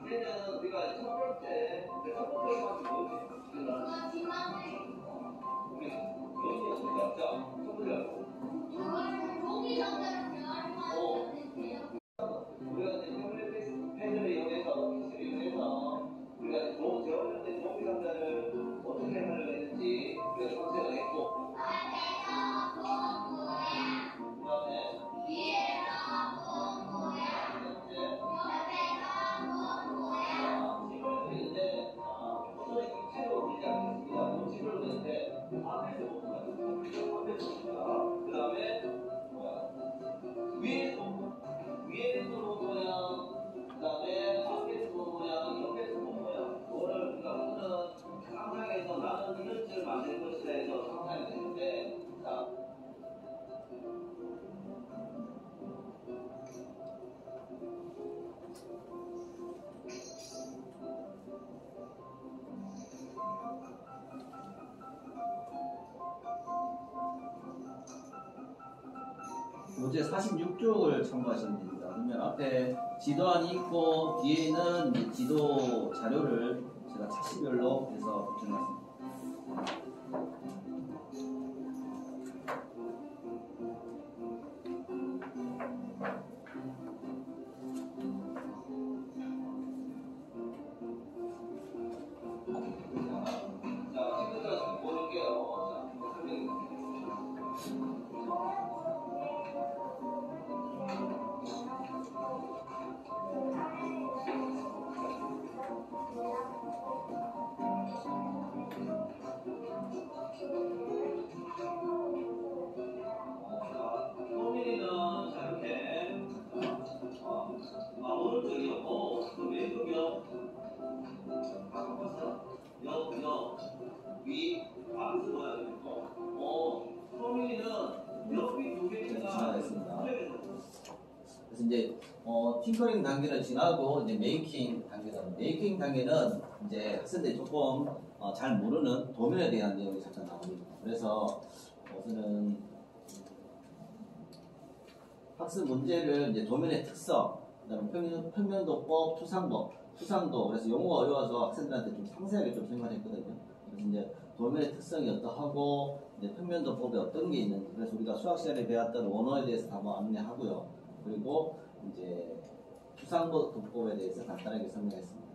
이제는 우리가 첫 번째만 뭐지? 우리 여기였으니까 자, 첫 번째로 우리가 이제 펜을 이용해서 펜을 이용해서 우리가 이제 재활용된 종이 상자를 어떻게 하려고 했는지 우리가 선택을 했고 문제 46쪽을 참고하시면 됩니다. 그러면 앞에 지도안이 있고 뒤에는 이제 지도 자료를 제가 차시별로 해서 붙여놨습니다. 그래서 이제 팅커링 단계를 지나고 이제 메이킹 단계다. 메이킹 단계는 이제 학생들이 조금 잘 모르는 도면에 대한 내용이 잠깐 나옵니다. 그래서 우선은 학습 문제를 이제 도면의 특성, 그다음에 평면도법, 투상도. 그래서 용어가 어려워서 학생들한테 좀 상세하게 좀 설명했거든요. 그래서 이제 도면의 특성이 어떠하고 이제 평면도법에 어떤 게 있는지. 그래서 우리가 수학 시간에 배웠던 원어에 대해서 한번 안내하고요. 그리고 이제 투상도법에 대해서 간단하게 설명했습니다.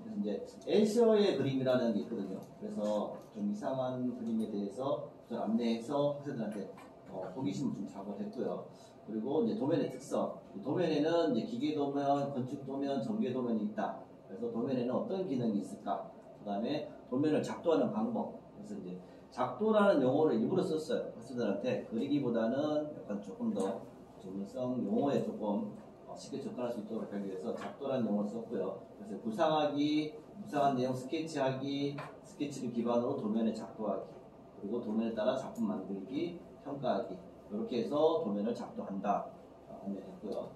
그래서 이제 엘셔의 그림이라는 게 있거든요. 그래서 좀 이상한 그림에 대해서 좀 안내해서 학생들한테 호기심을 좀 자극했고요. 그리고 이제 도면의 특성. 도면에는 이제 기계 도면, 건축 도면, 전개 도면이 있다. 그래서 도면에는 어떤 기능이 있을까? 그 다음에 도면을 작도하는 방법. 그래서 이제 작도라는 용어를 일부러 썼어요. 학생들한테 그리기보다는 약간 조금 더 전문성 용어에 조금 쉽게 접근할 수 있도록 하기 위해서 작도라는 용어를 썼고요. 그래서 구상한 내용 스케치하기, 스케치를 기반으로 도면에 작도하기, 그리고 도면에 따라 작품 만들기, 평가하기. 이렇게 해서 도면을 작도한다. 안내했고요.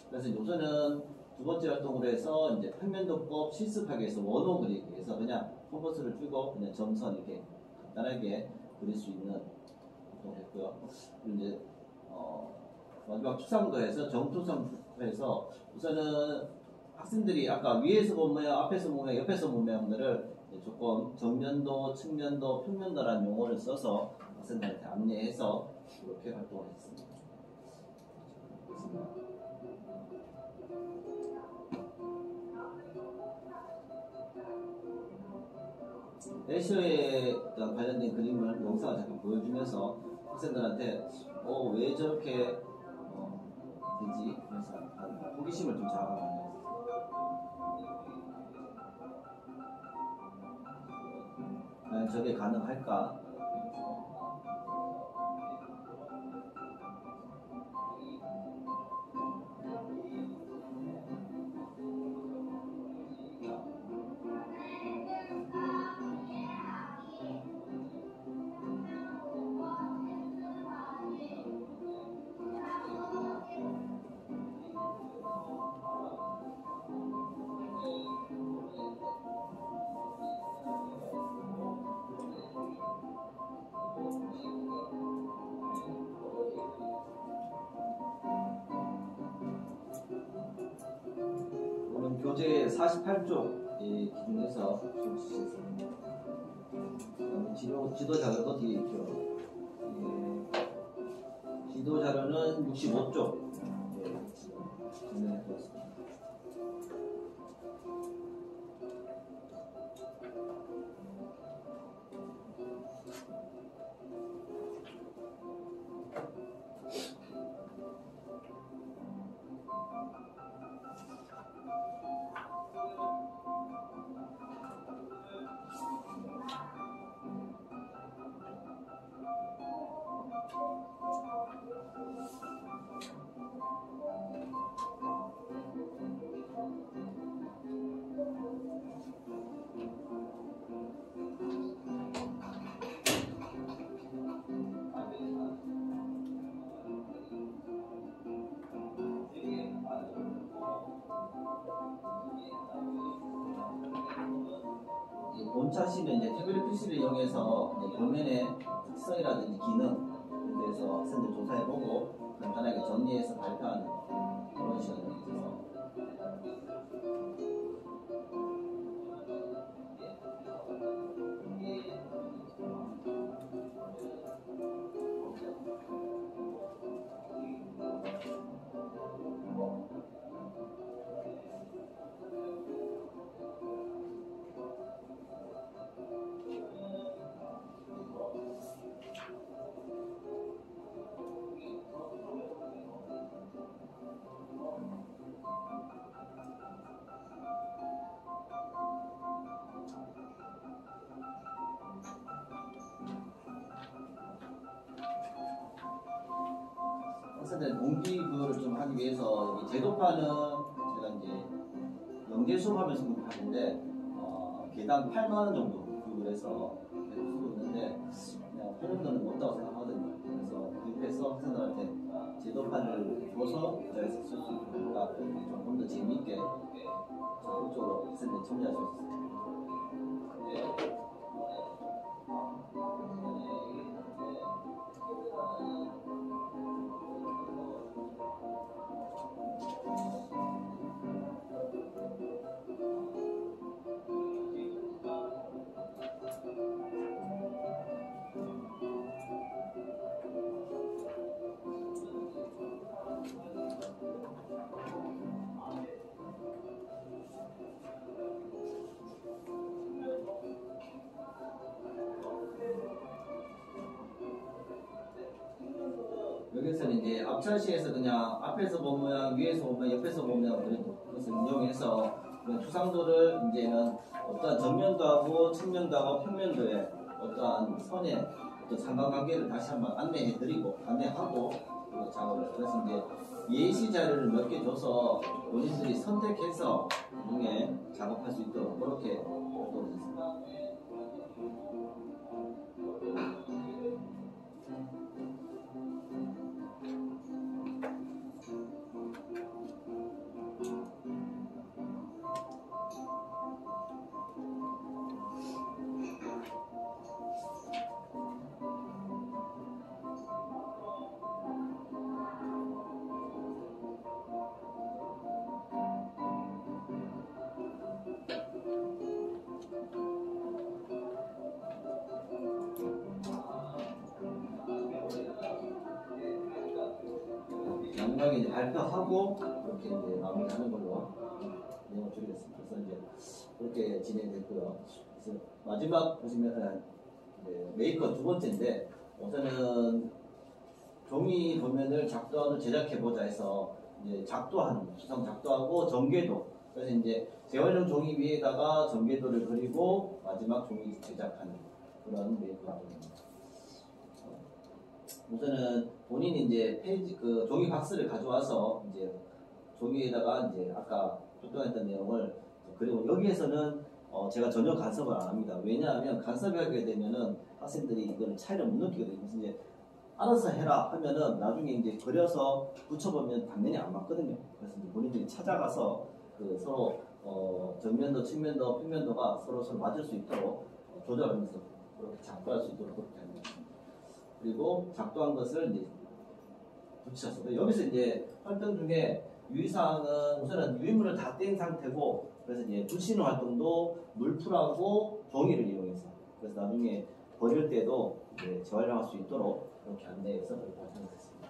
그래서 우선은 두 번째 활동으로 해서 이제 평면도법 실습하기 위해서 원호 그리기 위해서 그냥 컴퍼스를 주고 그냥 점선 이렇게 간단하게 그릴 수 있는 활동을 했고요. 그리고 이제 마지막 투상도에서 정투상도에서 우선은 학생들이 아까 위에서 본 모양, 앞에서 본 모양, 옆에서 본 모양들을 조금 정면도, 측면도, 평면도라는 용어를 써서 학생들한테 안내해서 이렇게 활동을 했습니다. 애셔에 관련된 그림을 영상을 잠깐 보여주면서 학생들한테 왜 저렇게 되지? 그래서 호기심을 좀 자극하는 과연 저게 가능할까? 오늘 교재 48쪽 기준에서 지시했습니다. 지도 자료도 뒤에 있죠. 지도 자료는 65쪽 진행해 보겠습니다. 본차시는 이제 태블릿 PC를 이용해서 이제 도면의 특성이라든지 기능에 대해서 학생들 조사해보고 간단하게 정리해서 발표하는 그런 시간이 있어서 사실 공기 그거를 좀 하기 위해서 여기 제도파는 제가 이제 영재 수업하면서 하는데 개당 8만 원 정도 구입을 해서 계속 쓰고 있는데 그냥 그 정도는 못다고 생각하거든요. 그래서 구입해서 학생들한테 제도판을 줘서 제가 쓸 수 있으니까 조금 더 재미있게 적극적으로 학생들이 참여할 수 있어요. 여기서는 이제 앞차시에서 그냥 앞에서 본 모양, 위에서 본 모양, 옆에서 본 모양 그것을 이용해서 그런 추상도를 이제는 어떠한 정면도 하고 측면도 하고 평면도의 어떠한 선의 어떤 상관관계를 다시 한번 안내하고 작업을. 그래서 이제 예시 자료를 몇 개 줘서 본인들이 선택해서 중에 작업할 수 있도록 그렇게 활동을 했습니다. 마지막에 이제 발표하고 그렇게 이제 마무리하는 걸로 내용을 드리겠습니다. 그래서 이제 그렇게 진행됐고요. 그래서 마지막 보시면은 메이커 두 번째인데 우선은 종이 도면을 작도하는 제작해보자 해서 이제 수상 작도하고 전개도. 그래서 이제 재활용 종이 위에다가 전개도를 그리고 마지막 종이 제작하는 그런 메이커입니다. 우선은 본인이 이제 종이 박스를 가져와서 이제 종이에다가 이제 아까 표현했던 내용을 그리고 여기에서는 제가 전혀 간섭을 안 합니다. 왜냐하면 간섭을 하게 되면은 학생들이 이걸 차이를 못 느끼거든요. 그래서 이제 알아서 해라 하면은 나중에 이제 그려서 붙여보면 당연히 안 맞거든요. 그래서 이제 본인들이 찾아가서 서로 정면도, 측면도, 평면도가 서로 맞을 수 있도록 조절하면서 그렇게 작도할 수 있도록 그렇게 합니다. 그리고 작도한 것을 이제 붙여서 여기서 이제 활동 중에 유의사항은 우선은 유인물을 다 뗀 상태고 그래서 이제 붙이는 활동도 물풀하고 종이를 이용해서 그래서 나중에 버릴 때도 이제 재활용할 수 있도록 그렇게 안내해서 그렇게 활동했습니다.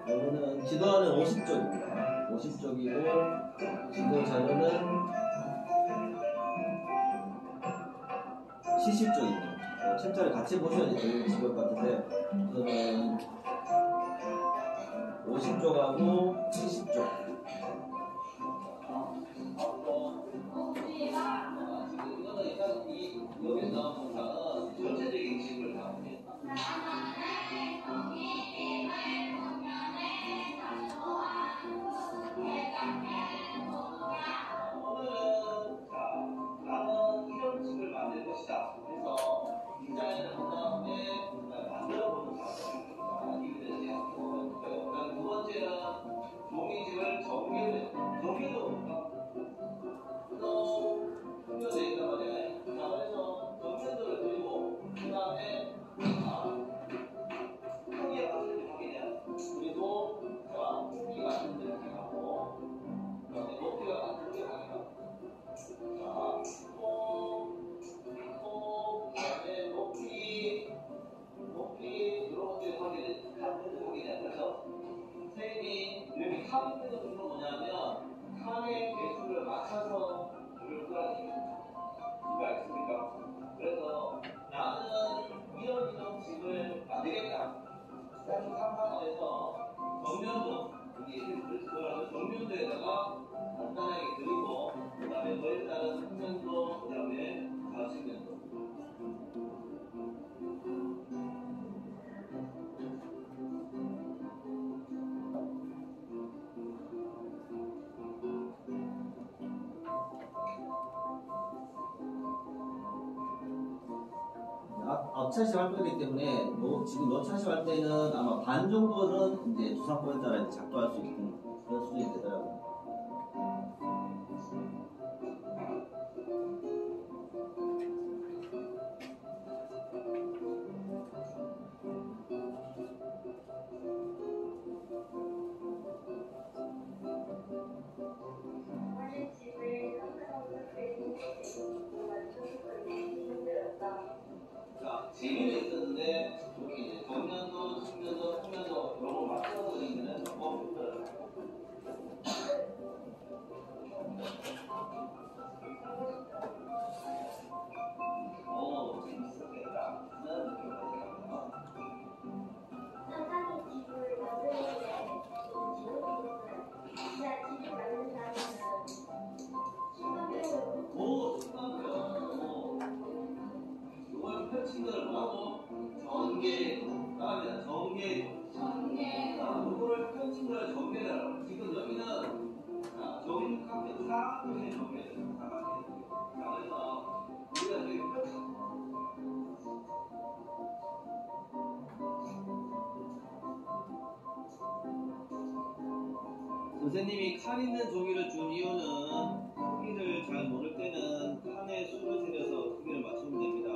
이거는 지도안은 50쪽입니다. 50쪽이고 지도 자료는 70쪽입니다. 책자를 같이 보셔야지 되게 좋을 것 같은데 저는 50쪽하고 70쪽. 여기 나온 동사는 전체적인 식을 담습니다. 오늘은 나는 이런 식을 만들 것이다. 그래서 디자인을 한 다음에 만들어보는 과정입니다. 이거에 대한 두 번째는 종이 앞차시 활동이기 때문에 지금 노차시 할 때는 아마 반 정도는 이제 주상권에 따라 이제 작동할 수 있는 그런 수준이 되더라고요. 자, 재미는 있었는데 이렇게 이제 정면도, 측면도, 측면도 이런 걸 맞춰서 그리면은 너무 힘들어요. 재밌었겠다. 하는 느낌이 받았거든요. 상당히 집을 만드는데 너무 재밌었어요. 진짜 집을 만드는 사람은 순간적으로 순간적으로 이걸 펼친 걸 뭐라고? 전개. 다음에 전개. 이거를 펼친 걸 전개라고. 지금 여기는 저기 카페 4분의 전개예요. 4분의. 자, 그래서 우리가 저기 펼친 선생님이 칸 있는 종이를 준 이유는 크기를 잘 모를 때는 칸의 수를 세려서 크기를 맞추면 됩니다.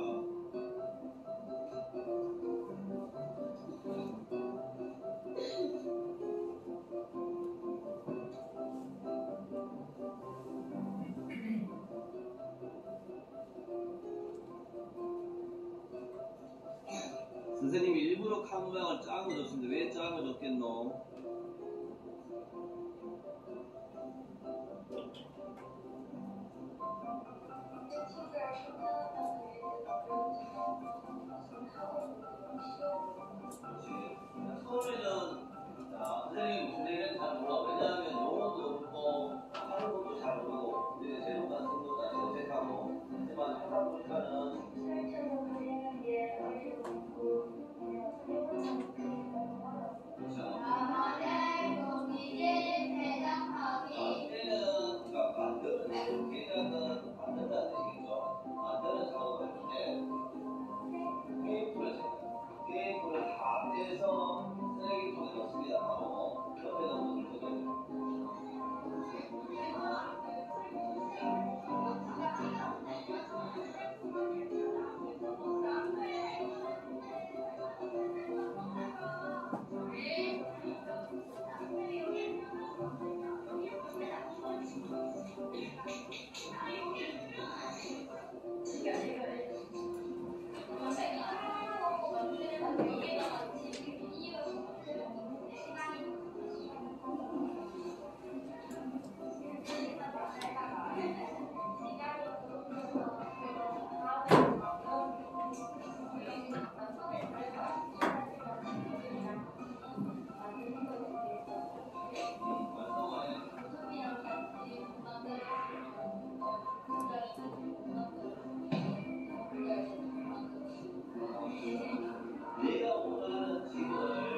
선생님이 일부러 칸 모양을 작은 거 줬는데 왜 작은 거 줬겠노? 처음에는 선생님 무슨 얘기를 잘 몰라. 왜냐하면 용어도 없고 하는 것도 잘 모르고 이제 재료 같은 것도 다시 어색하고 하지만 하다 보니까는 실제로 그리는 게 어렵고 때는 그러니까 만드는 계량은 만든다는 뜻이겠죠. 만드는 작업을 할 때 테이프를 다 떼서 쓰레기통에 넣습니다. 바로 옆에 넣는 거거든요. 내가 원하는 집을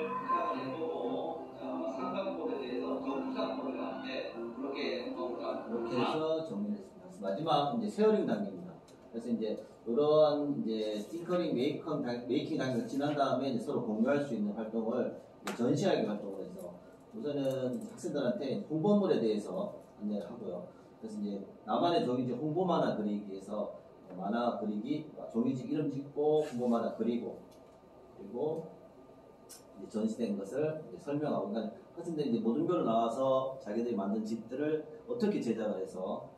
생각을 해보고 삼각본에 대해서 정부상본을 하는데 그렇게 해서 정리했습니다. 마지막 이제 세어링 단계입니다. 그래서 이제 이런 이제 팅커링 메이킹 단계가 지난 다음에 이제 서로 공유할 수 있는 활동을 전시하기 활동을 해서 우선은 학생들한테 홍보물에 대해서 안내를 하고요. 그래서 이제 나만의 종이집 홍보 만화 그리기 위해서 만화 그리기, 종이집 이름 짓고 홍보 만화 그리고 그리고 이제 전시된 것을 이제 설명하고, 그러니까 학생들이 이제 모든교로 나와서 자기들이 만든 집들을 어떻게 제작을 해서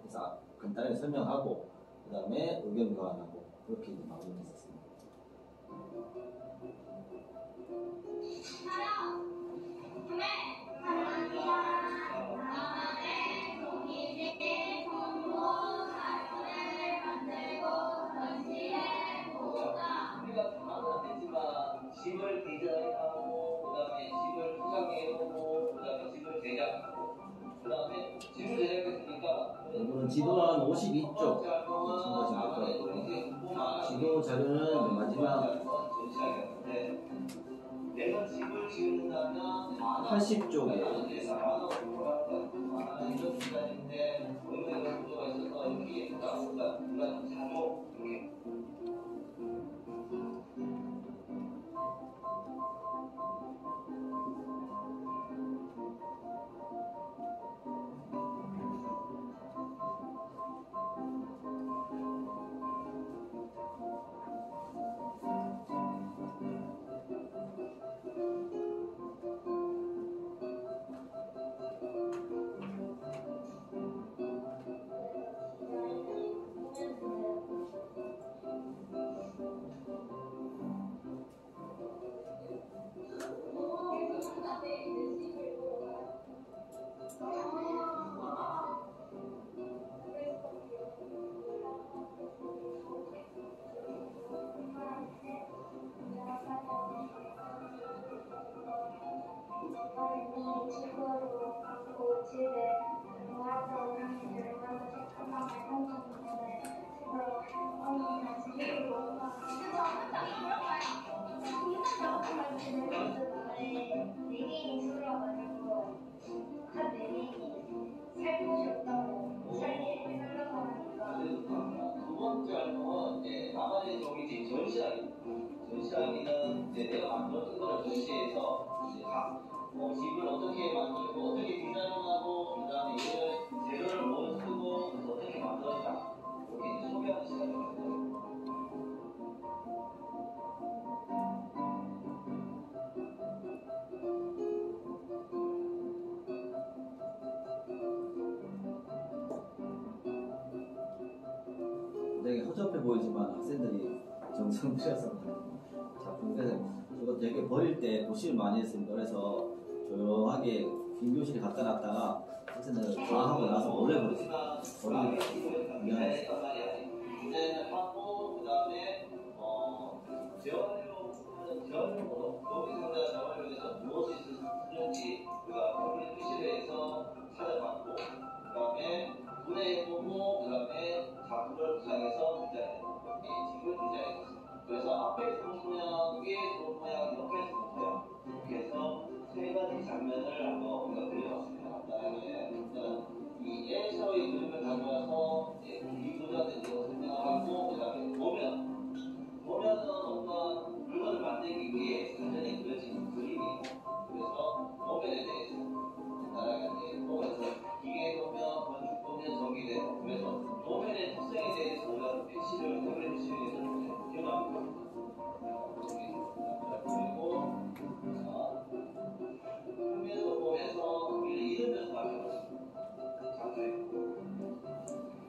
간단하게 설명하고 그 다음에 의견 교환하고 그렇게 이제 마무리했었습니다. 우리가 다는 안 되지만 집을 디자인하고 그 다음에 집을 포장해오고 그 다음에 집을 제작하고 그 다음에 집을 제작했으니까 이거는 지도 한 52쪽 참고하시면 될 거예요. 지도 자료는 마지막 내가 집을 지은다면 80쪽에 이런 디자인인데 이런 구조가 있어서 이렇게 예쁘다. 우리가 자주 이렇게 시작이는 이제 내가 만들었던 거를 전시해서 이제 각 집을 어떻게 만들고 어떻게 디자인하고 그다음에 이걸 재료를 뭘 쓰고 그래서 어떻게 만들었다 이렇게 이제 소개하는 시간이 있거든요. 되게 허접해 보이지만 학생들이 정성 들여서 작품 그래서 이거 되게 버릴 때 고심을 많이 했습니다. 그래서 조용하게 빈 교실에 갖다 놨다가 학생들 다 하고 나서 몰래 버렸습니다. 버리는 미안했어요. 디자인을 하고 그다음에 재활용으로 노비상자 재활용에서 무엇이 쓰는지 우리가 커뮤니티실에서 찾아봤고 그다음에 분해해보고 그다음에 작품을 구상해서 디자인했고 집을 디자인했습니다. 그래서 앞에서 본 모양, 위에서 본 모양, 옆에서 본 모양 이렇게 해서 세 가지 장면을 한번 우리가 그려봤습니다. 간단하게 일단 이 에서의 그림을 가져와서 이 도자한테 설명을 하고 그다음에 보면은 어떤 물건을 만들기 위해 사전에 그려진 그림이에요. 그래서 보면에 대해서 간단하게 이제 보면서 기계 보면, 건축 보면, 전기대로 그래서 보면의 특성에 대해서 우리가 PC를 태블릿 실행해서 기억합니다. 그리고 화면도 보면서 우리는 이름에서 말해봤습니다. 자주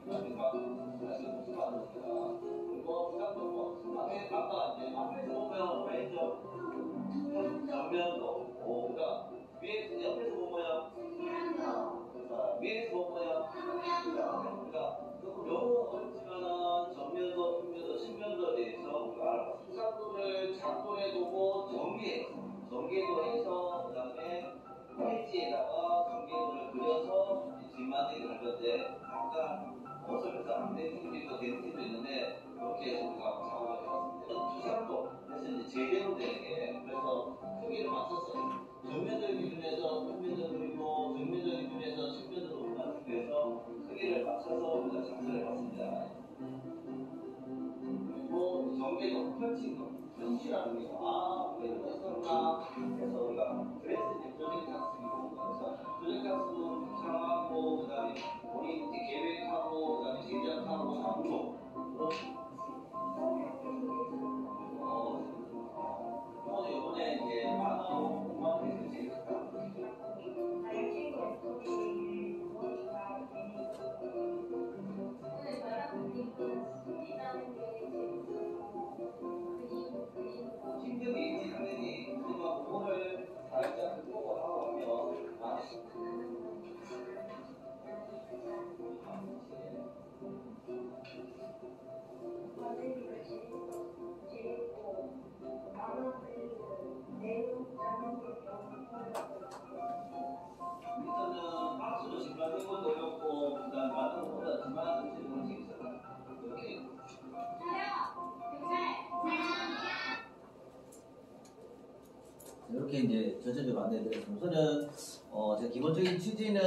그러니까 사실 무슨 말입니까? 그리고 부담도 뭐 아까 이제 앞에서 보면 왼쪽 정면도 그러니까 위에 옆에서 보면 위에서 보면 그러니까 조금 너무 어렵지만은 정면도, 평면도, 측면도에 대해서 우리가 알아봤습니다. 수상도를 작동해두고 전개도 해서 그다음에 페이지에다가 전개도를 그려서 뒷마당에 갈 건데 약간 어설퍼서 안 되는 팀도 되는 팀도 있는데 그렇게 해서 우리가 작업을 해봤습니다. 수상도 그래서 이제 제대로 되는 게 그래서 크기를 맞춰서 정면적 기준에서 평면적 그리고 정면적 기준에서 측면적으로 맞춰서 크기를 맞춰서 우리가 작성을 해봤습니다. 그리고 전개도 펼치라는 게 이런 거 있었나 해서 우리가 그래서 이제 프로젝트 학습이고 그래서 프로젝트 학습은 구상하고 그다음에 우리 이제 계획하고 그다음에 제작하고 장소 이번에 이제 만화로 공부하는 게 제일 좋다. 힘들게 있지 당연히 하지만 그거를 살짝 극복을 하고 하면 일단은 박수도 중간 이건 어렵고 그다음 만든 것보다 중간 드시는 게 있어요. 이렇게 이렇게 이제 전체적으로 안내해드렸습니다. 우선은 제 기본적인 취지는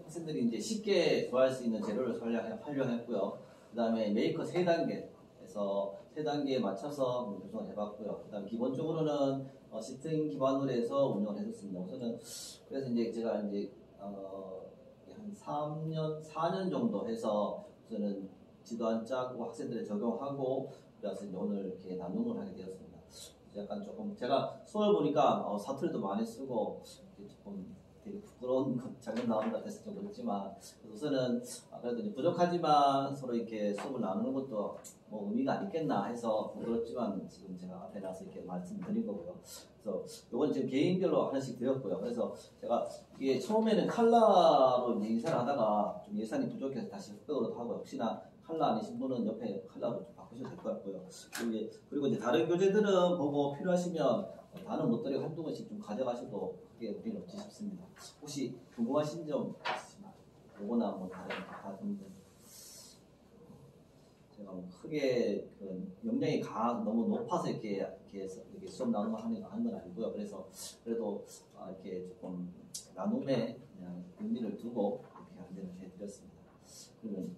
학생들이 이제 쉽게 구할 수 있는 재료를 활용했고요. 그 다음에 메이커 3단계에서 3단계에 맞춰서 구성을 해봤고요. 그 다음 기본적으로는 시스템 기반으로 해서 운영을 했었습니다. 우선은 그래서 이제 제가 이제 한 4년 정도 해서 우선은 지도안 짜고 학생들에 적용하고 그래서 이제 오늘 이렇게 나눔을 하게 되었습니다. 약간 조금 제가 수업을 보니까 사투리도 많이 쓰고 조금 되게 부끄러운 장면 나오는 것 같아서 좀 그렇지만 우선은 그래도 이제 부족하지만 서로 이렇게 수업을 나누는 것도 뭐 의미가 있겠나 해서 부끄럽지만 지금 제가 앞에 나서 이렇게 말씀드린 거고요. 그래서 이건 지금 개인별로 하나씩 드렸고요. 그래서 제가 이게 처음에는 칼라로 이제 인사를 하다가 좀 예산이 부족해서 다시 흑백으로 하고 혹시나 칼라 아니신 분은 옆에 칼라로 좀 바꾸셔도 될 것 같고요. 그리고 이제 다른 교재들은 보고 필요하시면 다른 못들이 한두 번씩 좀 가져가셔도 크게 무리는 없지 싶습니다. 혹시 궁금하신 점 있으시면 요거나 뭐 다른 분 제가 뭐 크게 그 역량이 너무 높아서 이렇게 수업 나눔을 하는 건 아니고요. 그래서 그래도 이렇게 조금 나눔에 그냥 의미를 두고 이렇게 안내를 해드렸습니다. 그러면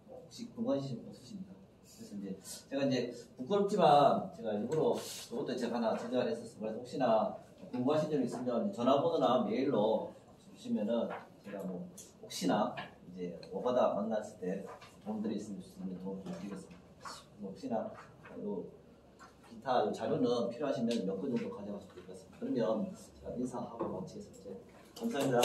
혹시 궁금하신 분 없으십니까? 그래서 그래서 이제 제가 이제 부끄럽지만 제가 일부러 그것도 제가 하나 제작을 했었어요. 그래서 혹시나 궁금하신 점이 있으면 전화번호나 메일로 주시면은 제가 뭐 혹시나 이제 오가다 만났을 때 도움드릴 수 있는 도움 좀 드리겠습니다. 혹시나 요 기타 요 자료는 필요하시면 몇 건 정도 가져가셔도 될 것 같습니다. 그러면 제가 인사하고 마치겠습니다. 감사합니다.